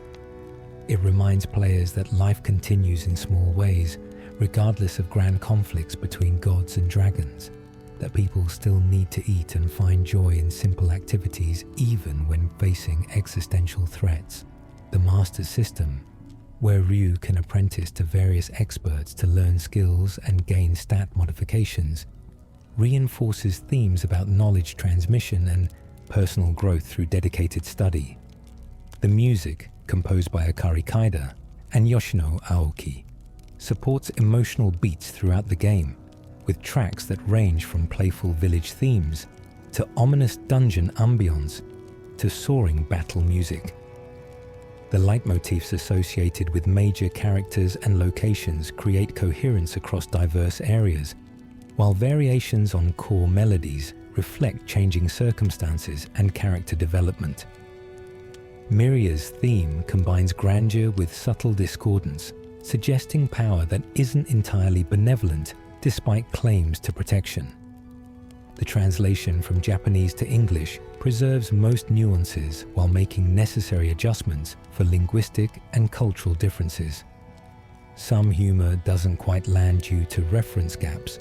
It reminds players that life continues in small ways, regardless of grand conflicts between gods and dragons, that people still need to eat and find joy in simple activities even when facing existential threats. The Master System, where Ryu can apprentice to various experts to learn skills and gain stat modifications, reinforces themes about knowledge transmission and personal growth through dedicated study. The music, composed by Akari Kaida and Yoshino Aoki, supports emotional beats throughout the game, with tracks that range from playful village themes to ominous dungeon ambience to soaring battle music. The leitmotifs associated with major characters and locations create coherence across diverse areas, while variations on core melodies reflect changing circumstances and character development. Miria's theme combines grandeur with subtle discordance, suggesting power that isn't entirely benevolent despite claims to protection. The translation from Japanese to English preserves most nuances while making necessary adjustments for linguistic and cultural differences. Some humor doesn't quite land due to reference gaps,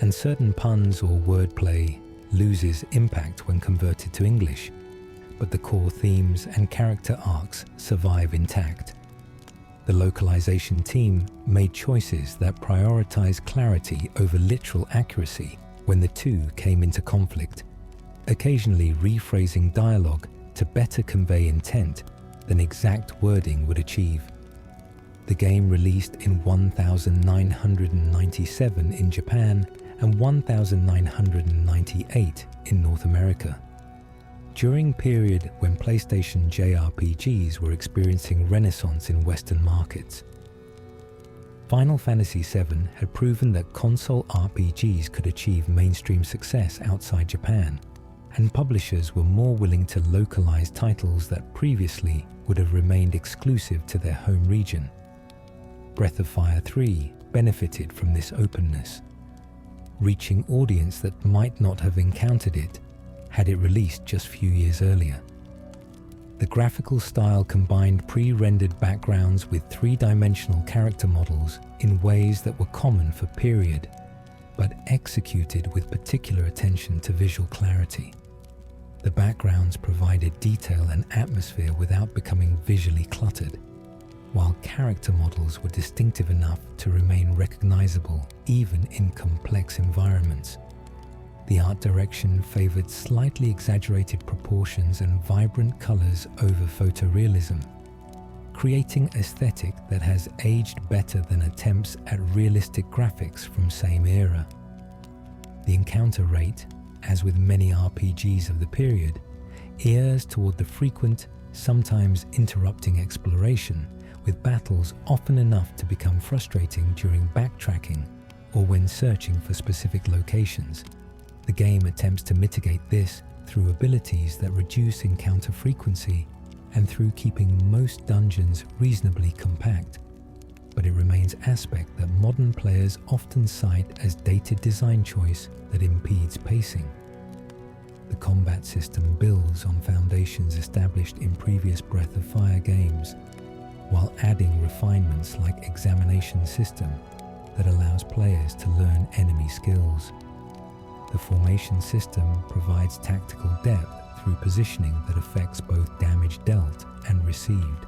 and certain puns or wordplay loses impact when converted to English, but the core themes and character arcs survive intact. The localization team made choices that prioritize clarity over literal accuracy when the two came into conflict, occasionally rephrasing dialogue to better convey intent than exact wording would achieve. The game released in 1997 in Japan and 1998 in North America. During period when PlayStation JRPGs were experiencing renaissance in Western markets. Final Fantasy VII had proven that console RPGs could achieve mainstream success outside Japan, and publishers were more willing to localize titles that previously would have remained exclusive to their home region. Breath of Fire 3 benefited from this openness, reaching audience that might not have encountered it had it released just few years earlier. The graphical style combined pre-rendered backgrounds with three-dimensional character models in ways that were common for period, but executed with particular attention to visual clarity. The backgrounds provided detail and atmosphere without becoming visually cluttered, while character models were distinctive enough to remain recognizable even in complex environments. The art direction favored slightly exaggerated proportions and vibrant colors over photorealism, creating aesthetic that has aged better than attempts at realistic graphics from same era. The encounter rate, as with many RPGs of the period, errs toward the frequent, sometimes interrupting exploration, with battles often enough to become frustrating during backtracking or when searching for specific locations. The game attempts to mitigate this through abilities that reduce encounter frequency and through keeping most dungeons reasonably compact, but it remains aspect that modern players often cite as dated design choice that impedes pacing. The combat system builds on foundations established in previous Breath of Fire games, while adding refinements like examination system that allows players to learn enemy skills. The formation system provides tactical depth through positioning that affects both damage dealt and received.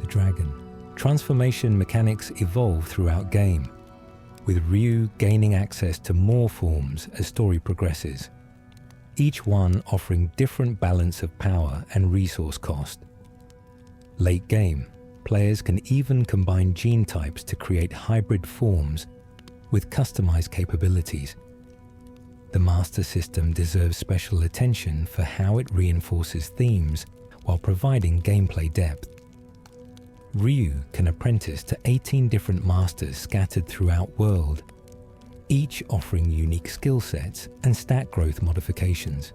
The Dragon. Transformation mechanics evolve throughout game, with Ryu gaining access to more forms as story progresses, each one offering different balance of power and resource cost. Late game, players can even combine gene types to create hybrid forms with customized capabilities. The Master System deserves special attention for how it reinforces themes while providing gameplay depth. Ryu can apprentice to 18 different masters scattered throughout world, each offering unique skill sets and stat growth modifications.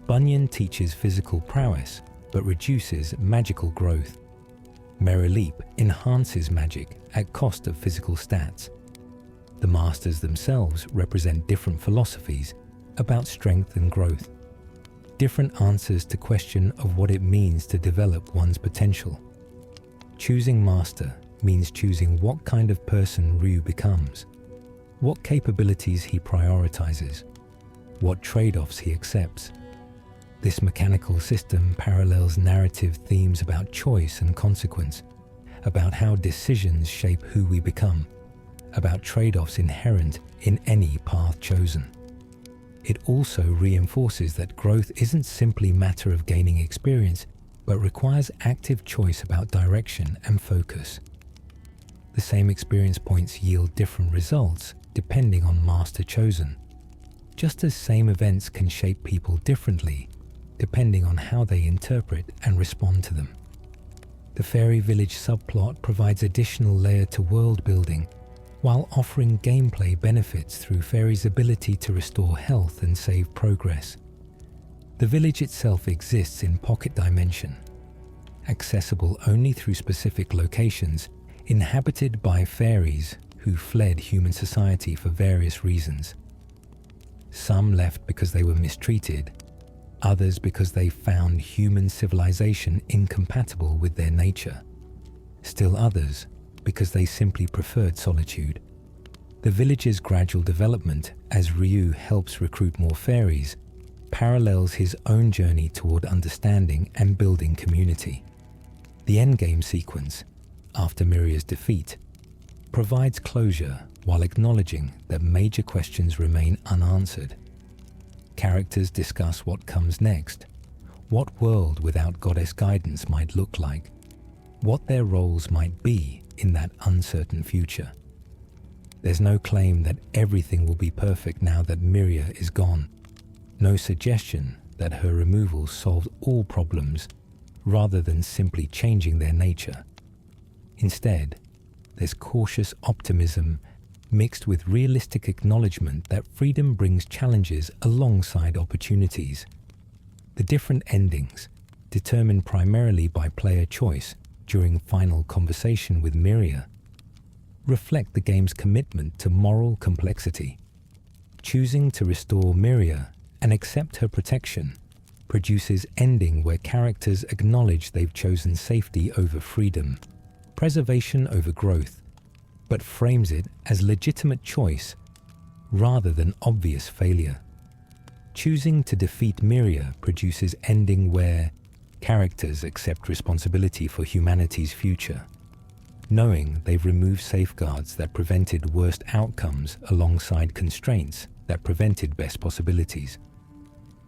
Bunyan teaches physical prowess, but reduces magical growth. Merrileap enhances magic at cost of physical stats. The masters themselves represent different philosophies about strength and growth, different answers to question of what it means to develop one's potential. Choosing master means choosing what kind of person Ryu becomes, what capabilities he prioritizes, what trade-offs he accepts. This mechanical system parallels narrative themes about choice and consequence, about how decisions shape who we become, about trade-offs inherent in any path chosen. It also reinforces that growth isn't simply a matter of gaining experience, but requires active choice about direction and focus. The same experience points yield different results depending on master chosen, just as same events can shape people differently depending on how they interpret and respond to them. The Fairy Village subplot provides additional layer to world building while offering gameplay benefits through Fairy's ability to restore health and save progress. The village itself exists in pocket dimension, accessible only through specific locations, inhabited by fairies who fled human society for various reasons. Some left because they were mistreated, others because they found human civilization incompatible with their nature, still others because they simply preferred solitude. The village's gradual development, as Ryu helps recruit more fairies, parallels his own journey toward understanding and building community. The endgame sequence, after Miria's defeat, provides closure while acknowledging that major questions remain unanswered. Characters discuss what comes next, what world without goddess guidance might look like, what their roles might be in that uncertain future. There's no claim that everything will be perfect now that Miria is gone, no suggestion that her removal solved all problems rather than simply changing their nature. Instead, there's cautious optimism mixed with realistic acknowledgement that freedom brings challenges alongside opportunities. The different endings, determined primarily by player choice during final conversation with Miria, reflect the game's commitment to moral complexity. Choosing to restore Miria and accept her protection produces ending where characters acknowledge they've chosen safety over freedom, preservation over growth, but frames it as legitimate choice rather than obvious failure. Choosing to defeat Miria produces ending where characters accept responsibility for humanity's future, knowing they've removed safeguards that prevented worst outcomes alongside constraints that prevented best possibilities.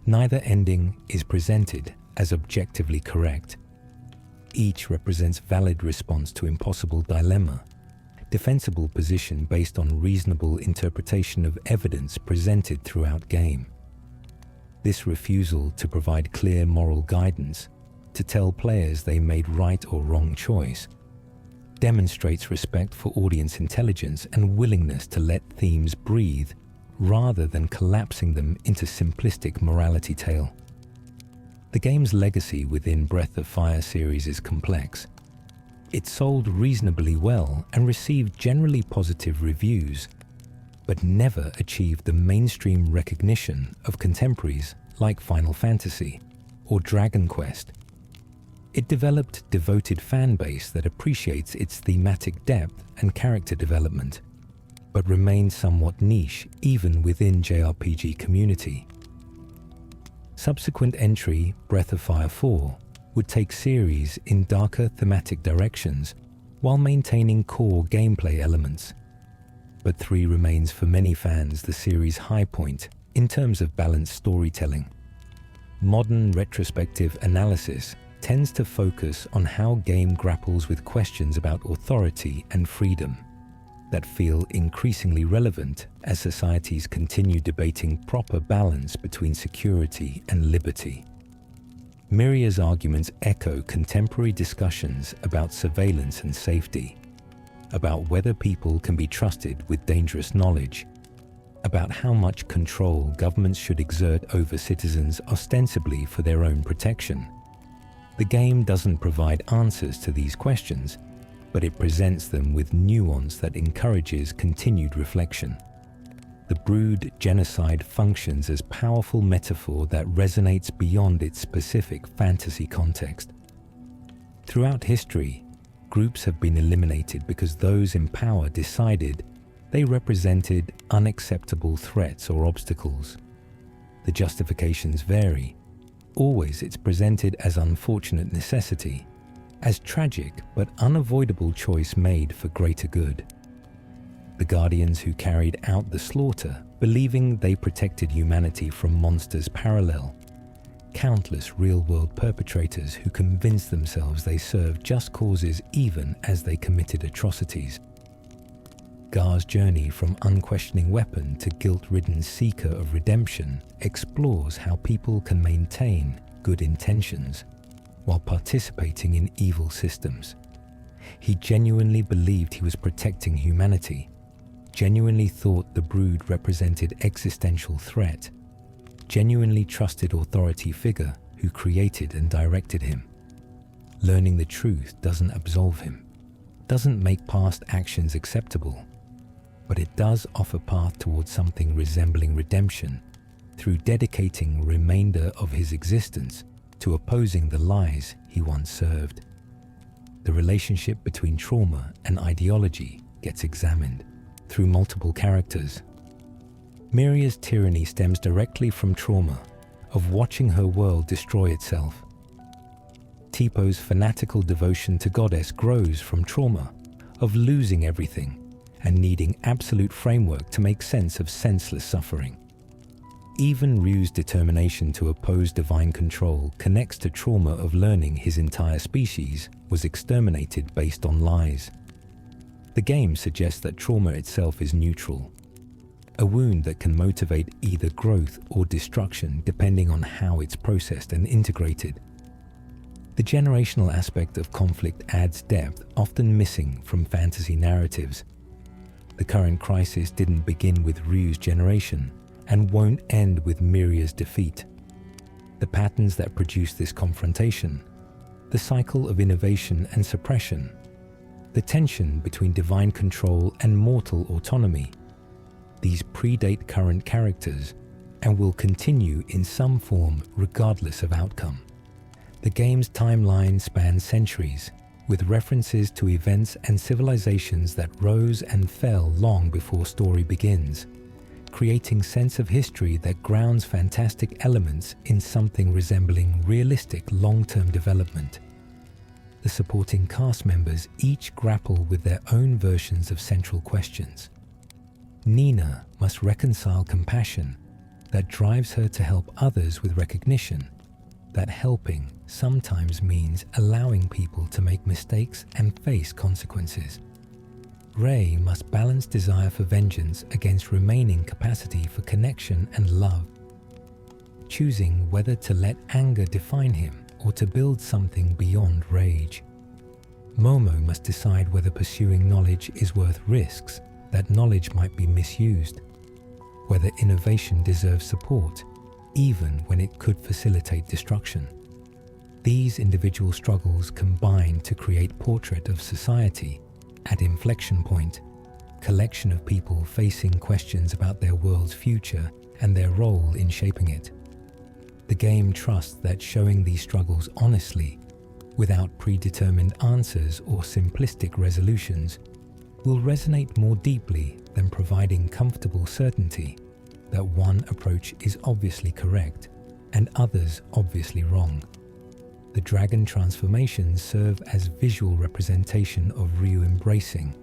Neither ending is presented as objectively correct. Each represents valid response to impossible dilemma, defensible position based on reasonable interpretation of evidence presented throughout game. This refusal to provide clear moral guidance, to tell players they made right or wrong choice, demonstrates respect for audience intelligence and willingness to let themes breathe rather than collapsing them into simplistic morality tale. The game's legacy within Breath of Fire series is complex. It sold reasonably well and received generally positive reviews, but never achieved the mainstream recognition of contemporaries like Final Fantasy or Dragon Quest. It developed devoted fan base that appreciates its thematic depth and character development, but remained somewhat niche even within JRPG community. Subsequent entry, Breath of Fire 4, would take series in darker thematic directions while maintaining core gameplay elements. But 3 remains for many fans the series' high point in terms of balanced storytelling. Modern retrospective analysis tends to focus on how game grapples with questions about authority and freedom that feel increasingly relevant as societies continue debating proper balance between security and liberty. Miria's arguments echo contemporary discussions about surveillance and safety, about whether people can be trusted with dangerous knowledge, about how much control governments should exert over citizens ostensibly for their own protection. The game doesn't provide answers to these questions, but it presents them with nuance that encourages continued reflection. The Brood genocide functions as powerful metaphor that resonates beyond its specific fantasy context. Throughout history, groups have been eliminated because those in power decided they represented unacceptable threats or obstacles. The justifications vary. Always it's presented as unfortunate necessity, as tragic but unavoidable choice made for greater good. The Guardians who carried out the slaughter, believing they protected humanity from monsters parallel. Countless real-world perpetrators who convinced themselves they served just causes even as they committed atrocities. Garr's journey from unquestioning weapon to guilt-ridden seeker of redemption explores how people can maintain good intentions while participating in evil systems. He genuinely believed he was protecting humanity, genuinely thought the Brood represented existential threat, genuinely trusted authority figure who created and directed him. Learning the truth doesn't absolve him, doesn't make past actions acceptable, but it does offer path towards something resembling redemption through dedicating the remainder of his existence to opposing the lies he once served. The relationship between trauma and ideology gets examined through multiple characters. Miria's tyranny stems directly from trauma of watching her world destroy itself. Teepo's fanatical devotion to Goddess grows from trauma of losing everything and needing absolute framework to make sense of senseless suffering. Even Ryu's determination to oppose divine control connects to trauma of learning his entire species was exterminated based on lies. The game suggests that trauma itself is neutral, a wound that can motivate either growth or destruction depending on how it's processed and integrated. The generational aspect of conflict adds depth often missing from fantasy narratives. The current crisis didn't begin with Ryu's generation and won't end with Miria's defeat. The patterns that produce this confrontation, the cycle of innovation and suppression, the tension between divine control and mortal autonomy, these predate current characters and will continue in some form regardless of outcome. The game's timeline spans centuries, with references to events and civilizations that rose and fell long before story begins, creating sense of history that grounds fantastic elements in something resembling realistic long-term development. The supporting cast members each grapple with their own versions of central questions. Nina must reconcile compassion that drives her to help others with recognition that helping sometimes means allowing people to make mistakes and face consequences. Rei must balance desire for vengeance against remaining capacity for connection and love, choosing whether to let anger define him or to build something beyond rage. Momo must decide whether pursuing knowledge is worth risks that knowledge might be misused, whether innovation deserves support, even when it could facilitate destruction. These individual struggles combine to create portrait of society at inflection point, collection of people facing questions about their world's future and their role in shaping it. The game trusts that showing these struggles honestly, without predetermined answers or simplistic resolutions, will resonate more deeply than providing comfortable certainty that one approach is obviously correct and others obviously wrong. The dragon transformations serve as visual representation of Ryu embracing,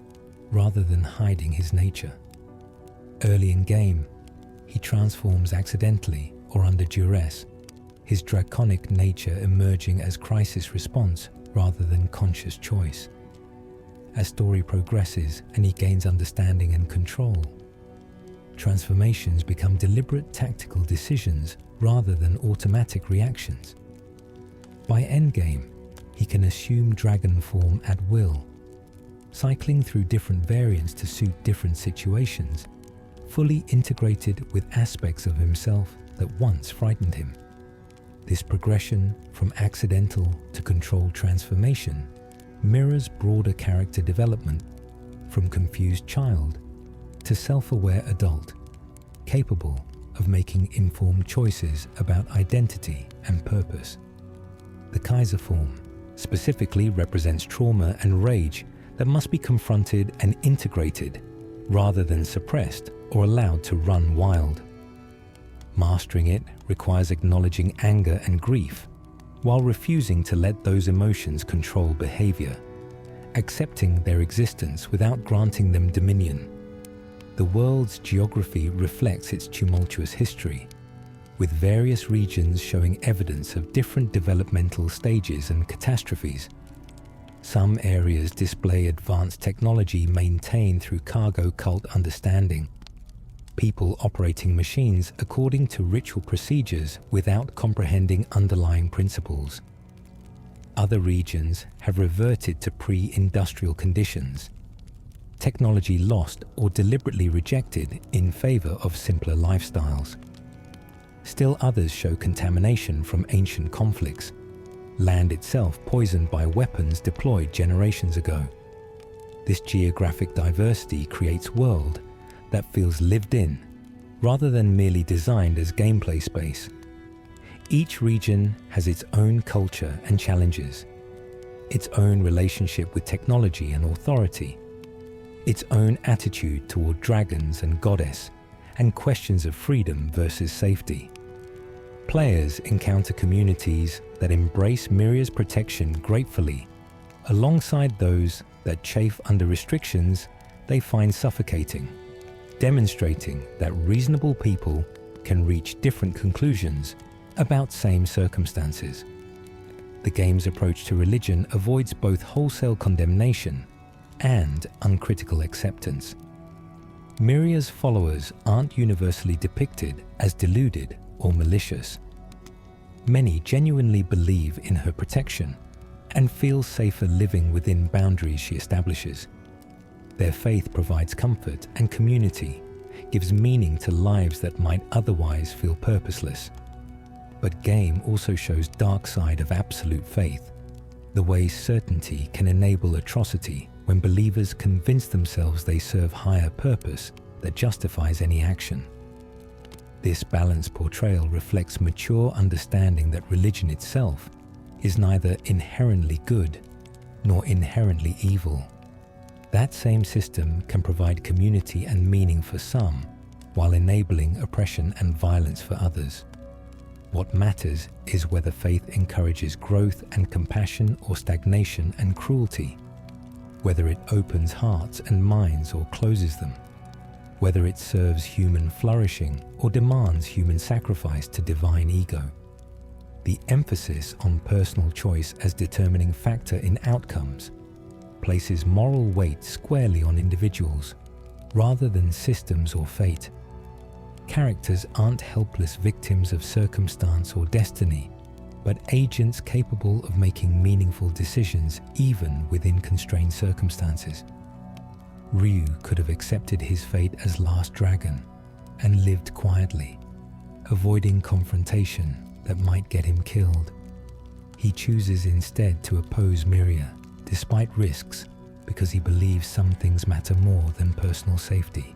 rather than hiding his nature. Early in game, he transforms accidentally or under duress, his draconic nature emerging as crisis response rather than conscious choice. As story progresses and he gains understanding and control, transformations become deliberate tactical decisions rather than automatic reactions. By endgame, he can assume dragon form at will, cycling through different variants to suit different situations, fully integrated with aspects of himself that once frightened him. This progression from accidental to controlled transformation mirrors broader character development from confused child to self-aware adult, capable of making informed choices about identity and purpose. The Kaiser form specifically represents trauma and rage that must be confronted and integrated rather than suppressed or allowed to run wild. Mastering it requires acknowledging anger and grief while refusing to let those emotions control behavior, accepting their existence without granting them dominion. The world's geography reflects its tumultuous history, with various regions showing evidence of different developmental stages and catastrophes. Some areas display advanced technology maintained through cargo cult understanding, people operating machines according to ritual procedures without comprehending underlying principles. Other regions have reverted to pre-industrial conditions, technology lost or deliberately rejected in favor of simpler lifestyles. Still others show contamination from ancient conflicts, land itself poisoned by weapons deployed generations ago. This geographic diversity creates a world that feels lived in, rather than merely designed as gameplay space. Each region has its own culture and challenges, its own relationship with technology and authority, its own attitude toward dragons and goddess, and questions of freedom versus safety. Players encounter communities that embrace Myria's protection gratefully, alongside those that chafe under restrictions they find suffocating, demonstrating that reasonable people can reach different conclusions about same circumstances. The game's approach to religion avoids both wholesale condemnation and uncritical acceptance. Myria's followers aren't universally depicted as deluded or malicious. Many genuinely believe in her protection and feel safer living within boundaries she establishes. Their faith provides comfort and community, gives meaning to lives that might otherwise feel purposeless. But game also shows dark side of absolute faith, the way certainty can enable atrocity when believers convince themselves they serve higher purpose that justifies any action. This balanced portrayal reflects mature understanding that religion itself is neither inherently good nor inherently evil. That same system can provide community and meaning for some, while enabling oppression and violence for others. What matters is whether faith encourages growth and compassion or stagnation and cruelty, whether it opens hearts and minds or closes them, whether it serves human flourishing or demands human sacrifice to divine ego. The emphasis on personal choice as determining factor in outcomes places moral weight squarely on individuals, rather than systems or fate. Characters aren't helpless victims of circumstance or destiny, but agents capable of making meaningful decisions even within constrained circumstances. Ryu could have accepted his fate as last dragon and lived quietly, avoiding confrontation that might get him killed. He chooses instead to oppose Myria, despite risks, because he believes some things matter more than personal safety.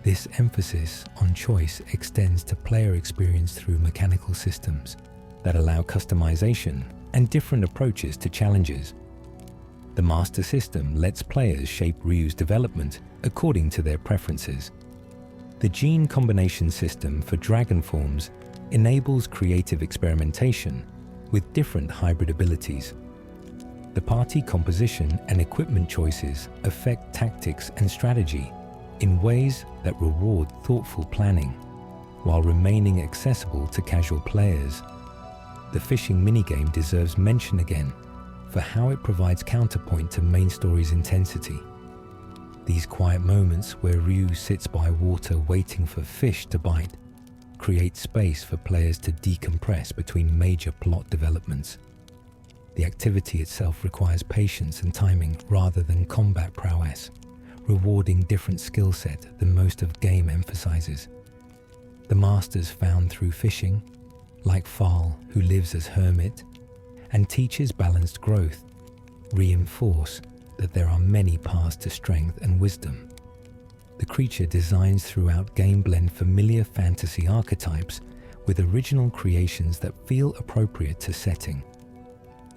This emphasis on choice extends to player experience through mechanical systems that allow customization and different approaches to challenges. The Master System lets players shape Ryu's development according to their preferences. The Gene Combination System for Dragon forms enables creative experimentation with different hybrid abilities. The party composition and equipment choices affect tactics and strategy in ways that reward thoughtful planning, while remaining accessible to casual players. The fishing minigame deserves mention again for how it provides counterpoint to main story's intensity. These quiet moments where Ryu sits by water waiting for fish to bite create space for players to decompress between major plot developments. The activity itself requires patience and timing rather than combat prowess, rewarding different skill set than most of game emphasizes. The masters found through fishing, like Fal, who lives as hermit and teaches balanced growth, reinforce that there are many paths to strength and wisdom. The creature designs throughout game blend familiar fantasy archetypes with original creations that feel appropriate to setting.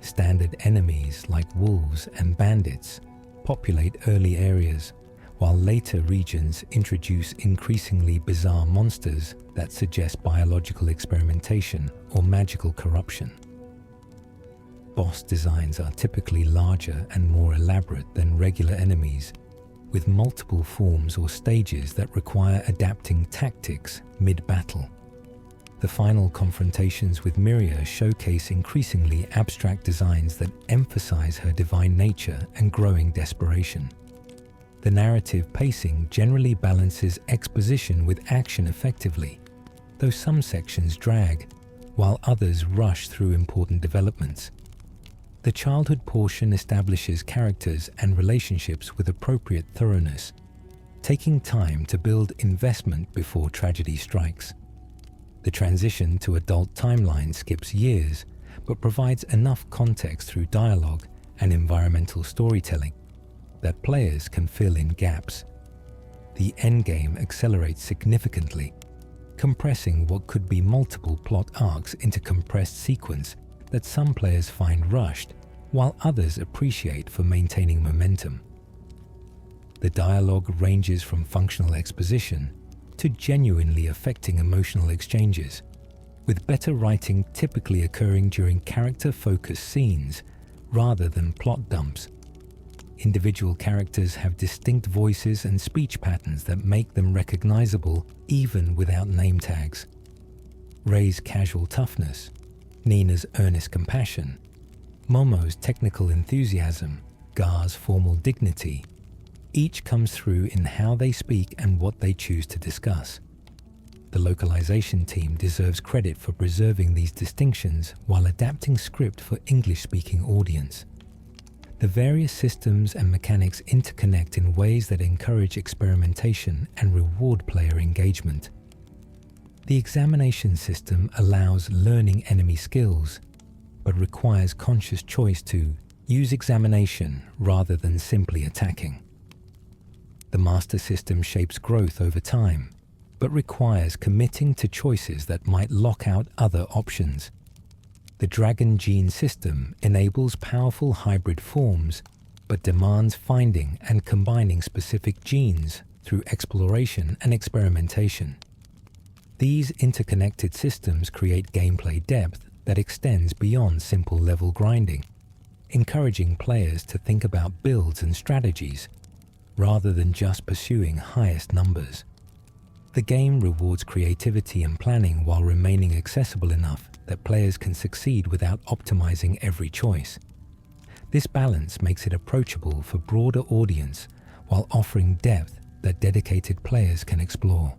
Standard enemies like wolves and bandits populate early areas, while later regions introduce increasingly bizarre monsters that suggest biological experimentation or magical corruption. Boss designs are typically larger and more elaborate than regular enemies, with multiple forms or stages that require adapting tactics mid-battle. The final confrontations with Myria showcase increasingly abstract designs that emphasize her divine nature and growing desperation. The narrative pacing generally balances exposition with action effectively, though some sections drag, while others rush through important developments. The childhood portion establishes characters and relationships with appropriate thoroughness, taking time to build investment before tragedy strikes. The transition to adult timeline skips years, but provides enough context through dialogue and environmental storytelling that players can fill in gaps. The endgame accelerates significantly, compressing what could be multiple plot arcs into compressed sequence that some players find rushed, while others appreciate for maintaining momentum. The dialogue ranges from functional exposition to genuinely affecting emotional exchanges, with better writing typically occurring during character-focused scenes rather than plot dumps. Individual characters have distinct voices and speech patterns that make them recognizable even without name tags. Rei's casual toughness, Nina's earnest compassion, Momo's technical enthusiasm, Garr's formal dignity, each comes through in how they speak and what they choose to discuss. The localization team deserves credit for preserving these distinctions while adapting script for English-speaking audience. The various systems and mechanics interconnect in ways that encourage experimentation and reward player engagement. The examination system allows learning enemy skills, but requires conscious choice to use examination rather than simply attacking. The master system shapes growth over time, but requires committing to choices that might lock out other options. The Dragon Gene system enables powerful hybrid forms, but demands finding and combining specific genes through exploration and experimentation. These interconnected systems create gameplay depth that extends beyond simple level grinding, encouraging players to think about builds and strategies, rather than just pursuing highest numbers. The game rewards creativity and planning while remaining accessible enough that players can succeed without optimizing every choice. This balance makes it approachable for broader audience while offering depth that dedicated players can explore.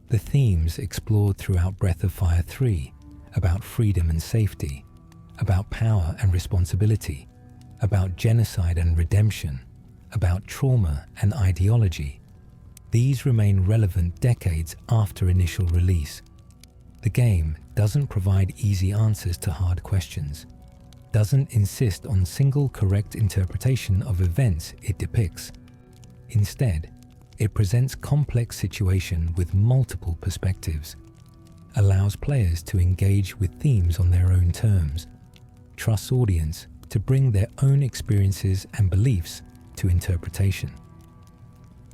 The themes explored throughout Breath of Fire 3, about freedom and safety, about power and responsibility, about genocide and redemption, about trauma and ideology, these remain relevant decades after initial release. The game doesn't provide easy answers to hard questions, doesn't insist on single correct interpretation of events it depicts. Instead, it presents complex situations with multiple perspectives, allows players to engage with themes on their own terms, trusts audience to bring their own experiences and beliefs to interpretation.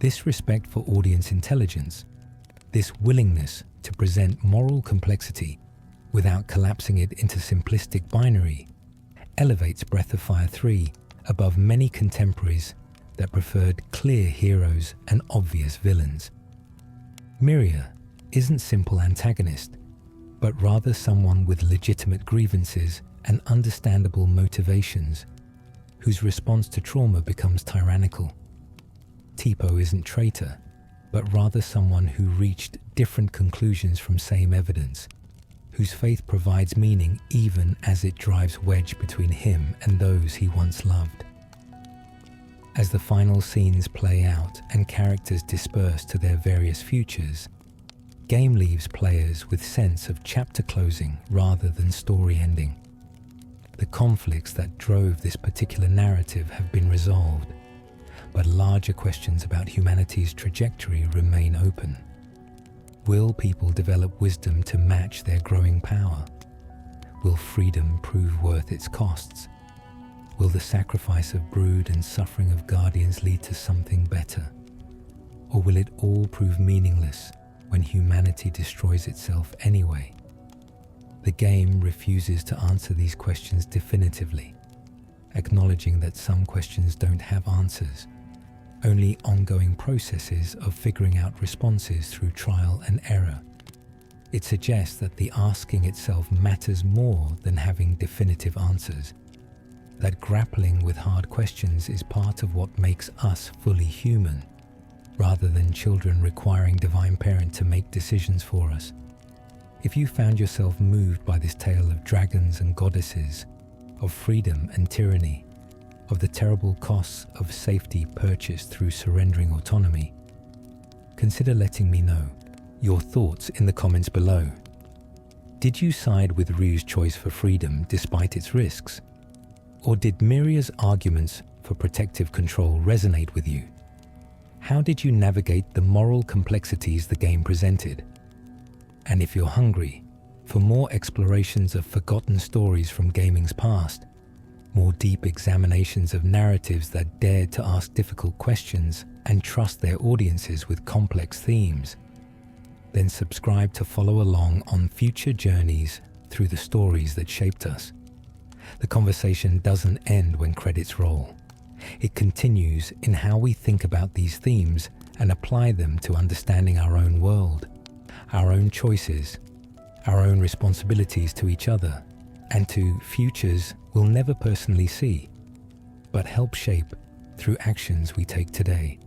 This respect for audience intelligence, this willingness to present moral complexity without collapsing it into simplistic binary, elevates Breath of Fire 3 above many contemporaries that preferred clear heroes and obvious villains. Miria isn't simple antagonist, but rather someone with legitimate grievances and understandable motivations, whose response to trauma becomes tyrannical. Teepo isn't traitor, but rather someone who reached different conclusions from same evidence, whose faith provides meaning even as it drives wedge between him and those he once loved. As the final scenes play out and characters disperse to their various futures, game leaves players with sense of chapter closing rather than story ending. The conflicts that drove this particular narrative have been resolved, but larger questions about humanity's trajectory remain open. Will people develop wisdom to match their growing power? Will freedom prove worth its costs? Will the sacrifice of brood and suffering of guardians lead to something better? Or will it all prove meaningless when humanity destroys itself anyway? The game refuses to answer these questions definitively, acknowledging that some questions don't have answers, only ongoing processes of figuring out responses through trial and error. It suggests that the asking itself matters more than having definitive answers, that grappling with hard questions is part of what makes us fully human, rather than children requiring divine parent to make decisions for us. If you found yourself moved by this tale of dragons and goddesses, of freedom and tyranny, of the terrible costs of safety purchased through surrendering autonomy, consider letting me know your thoughts in the comments below. Did you side with Ryu's choice for freedom despite its risks? Or did Miria's arguments for protective control resonate with you? How did you navigate the moral complexities the game presented? And if you're hungry for more explorations of forgotten stories from gaming's past, more deep examinations of narratives that dared to ask difficult questions and trust their audiences with complex themes, then subscribe to follow along on future journeys through the stories that shaped us. The conversation doesn't end when credits roll. It continues in how we think about these themes and apply them to understanding our own world, our own choices, our own responsibilities to each other, and to futures we'll never personally see, but help shape through actions we take today.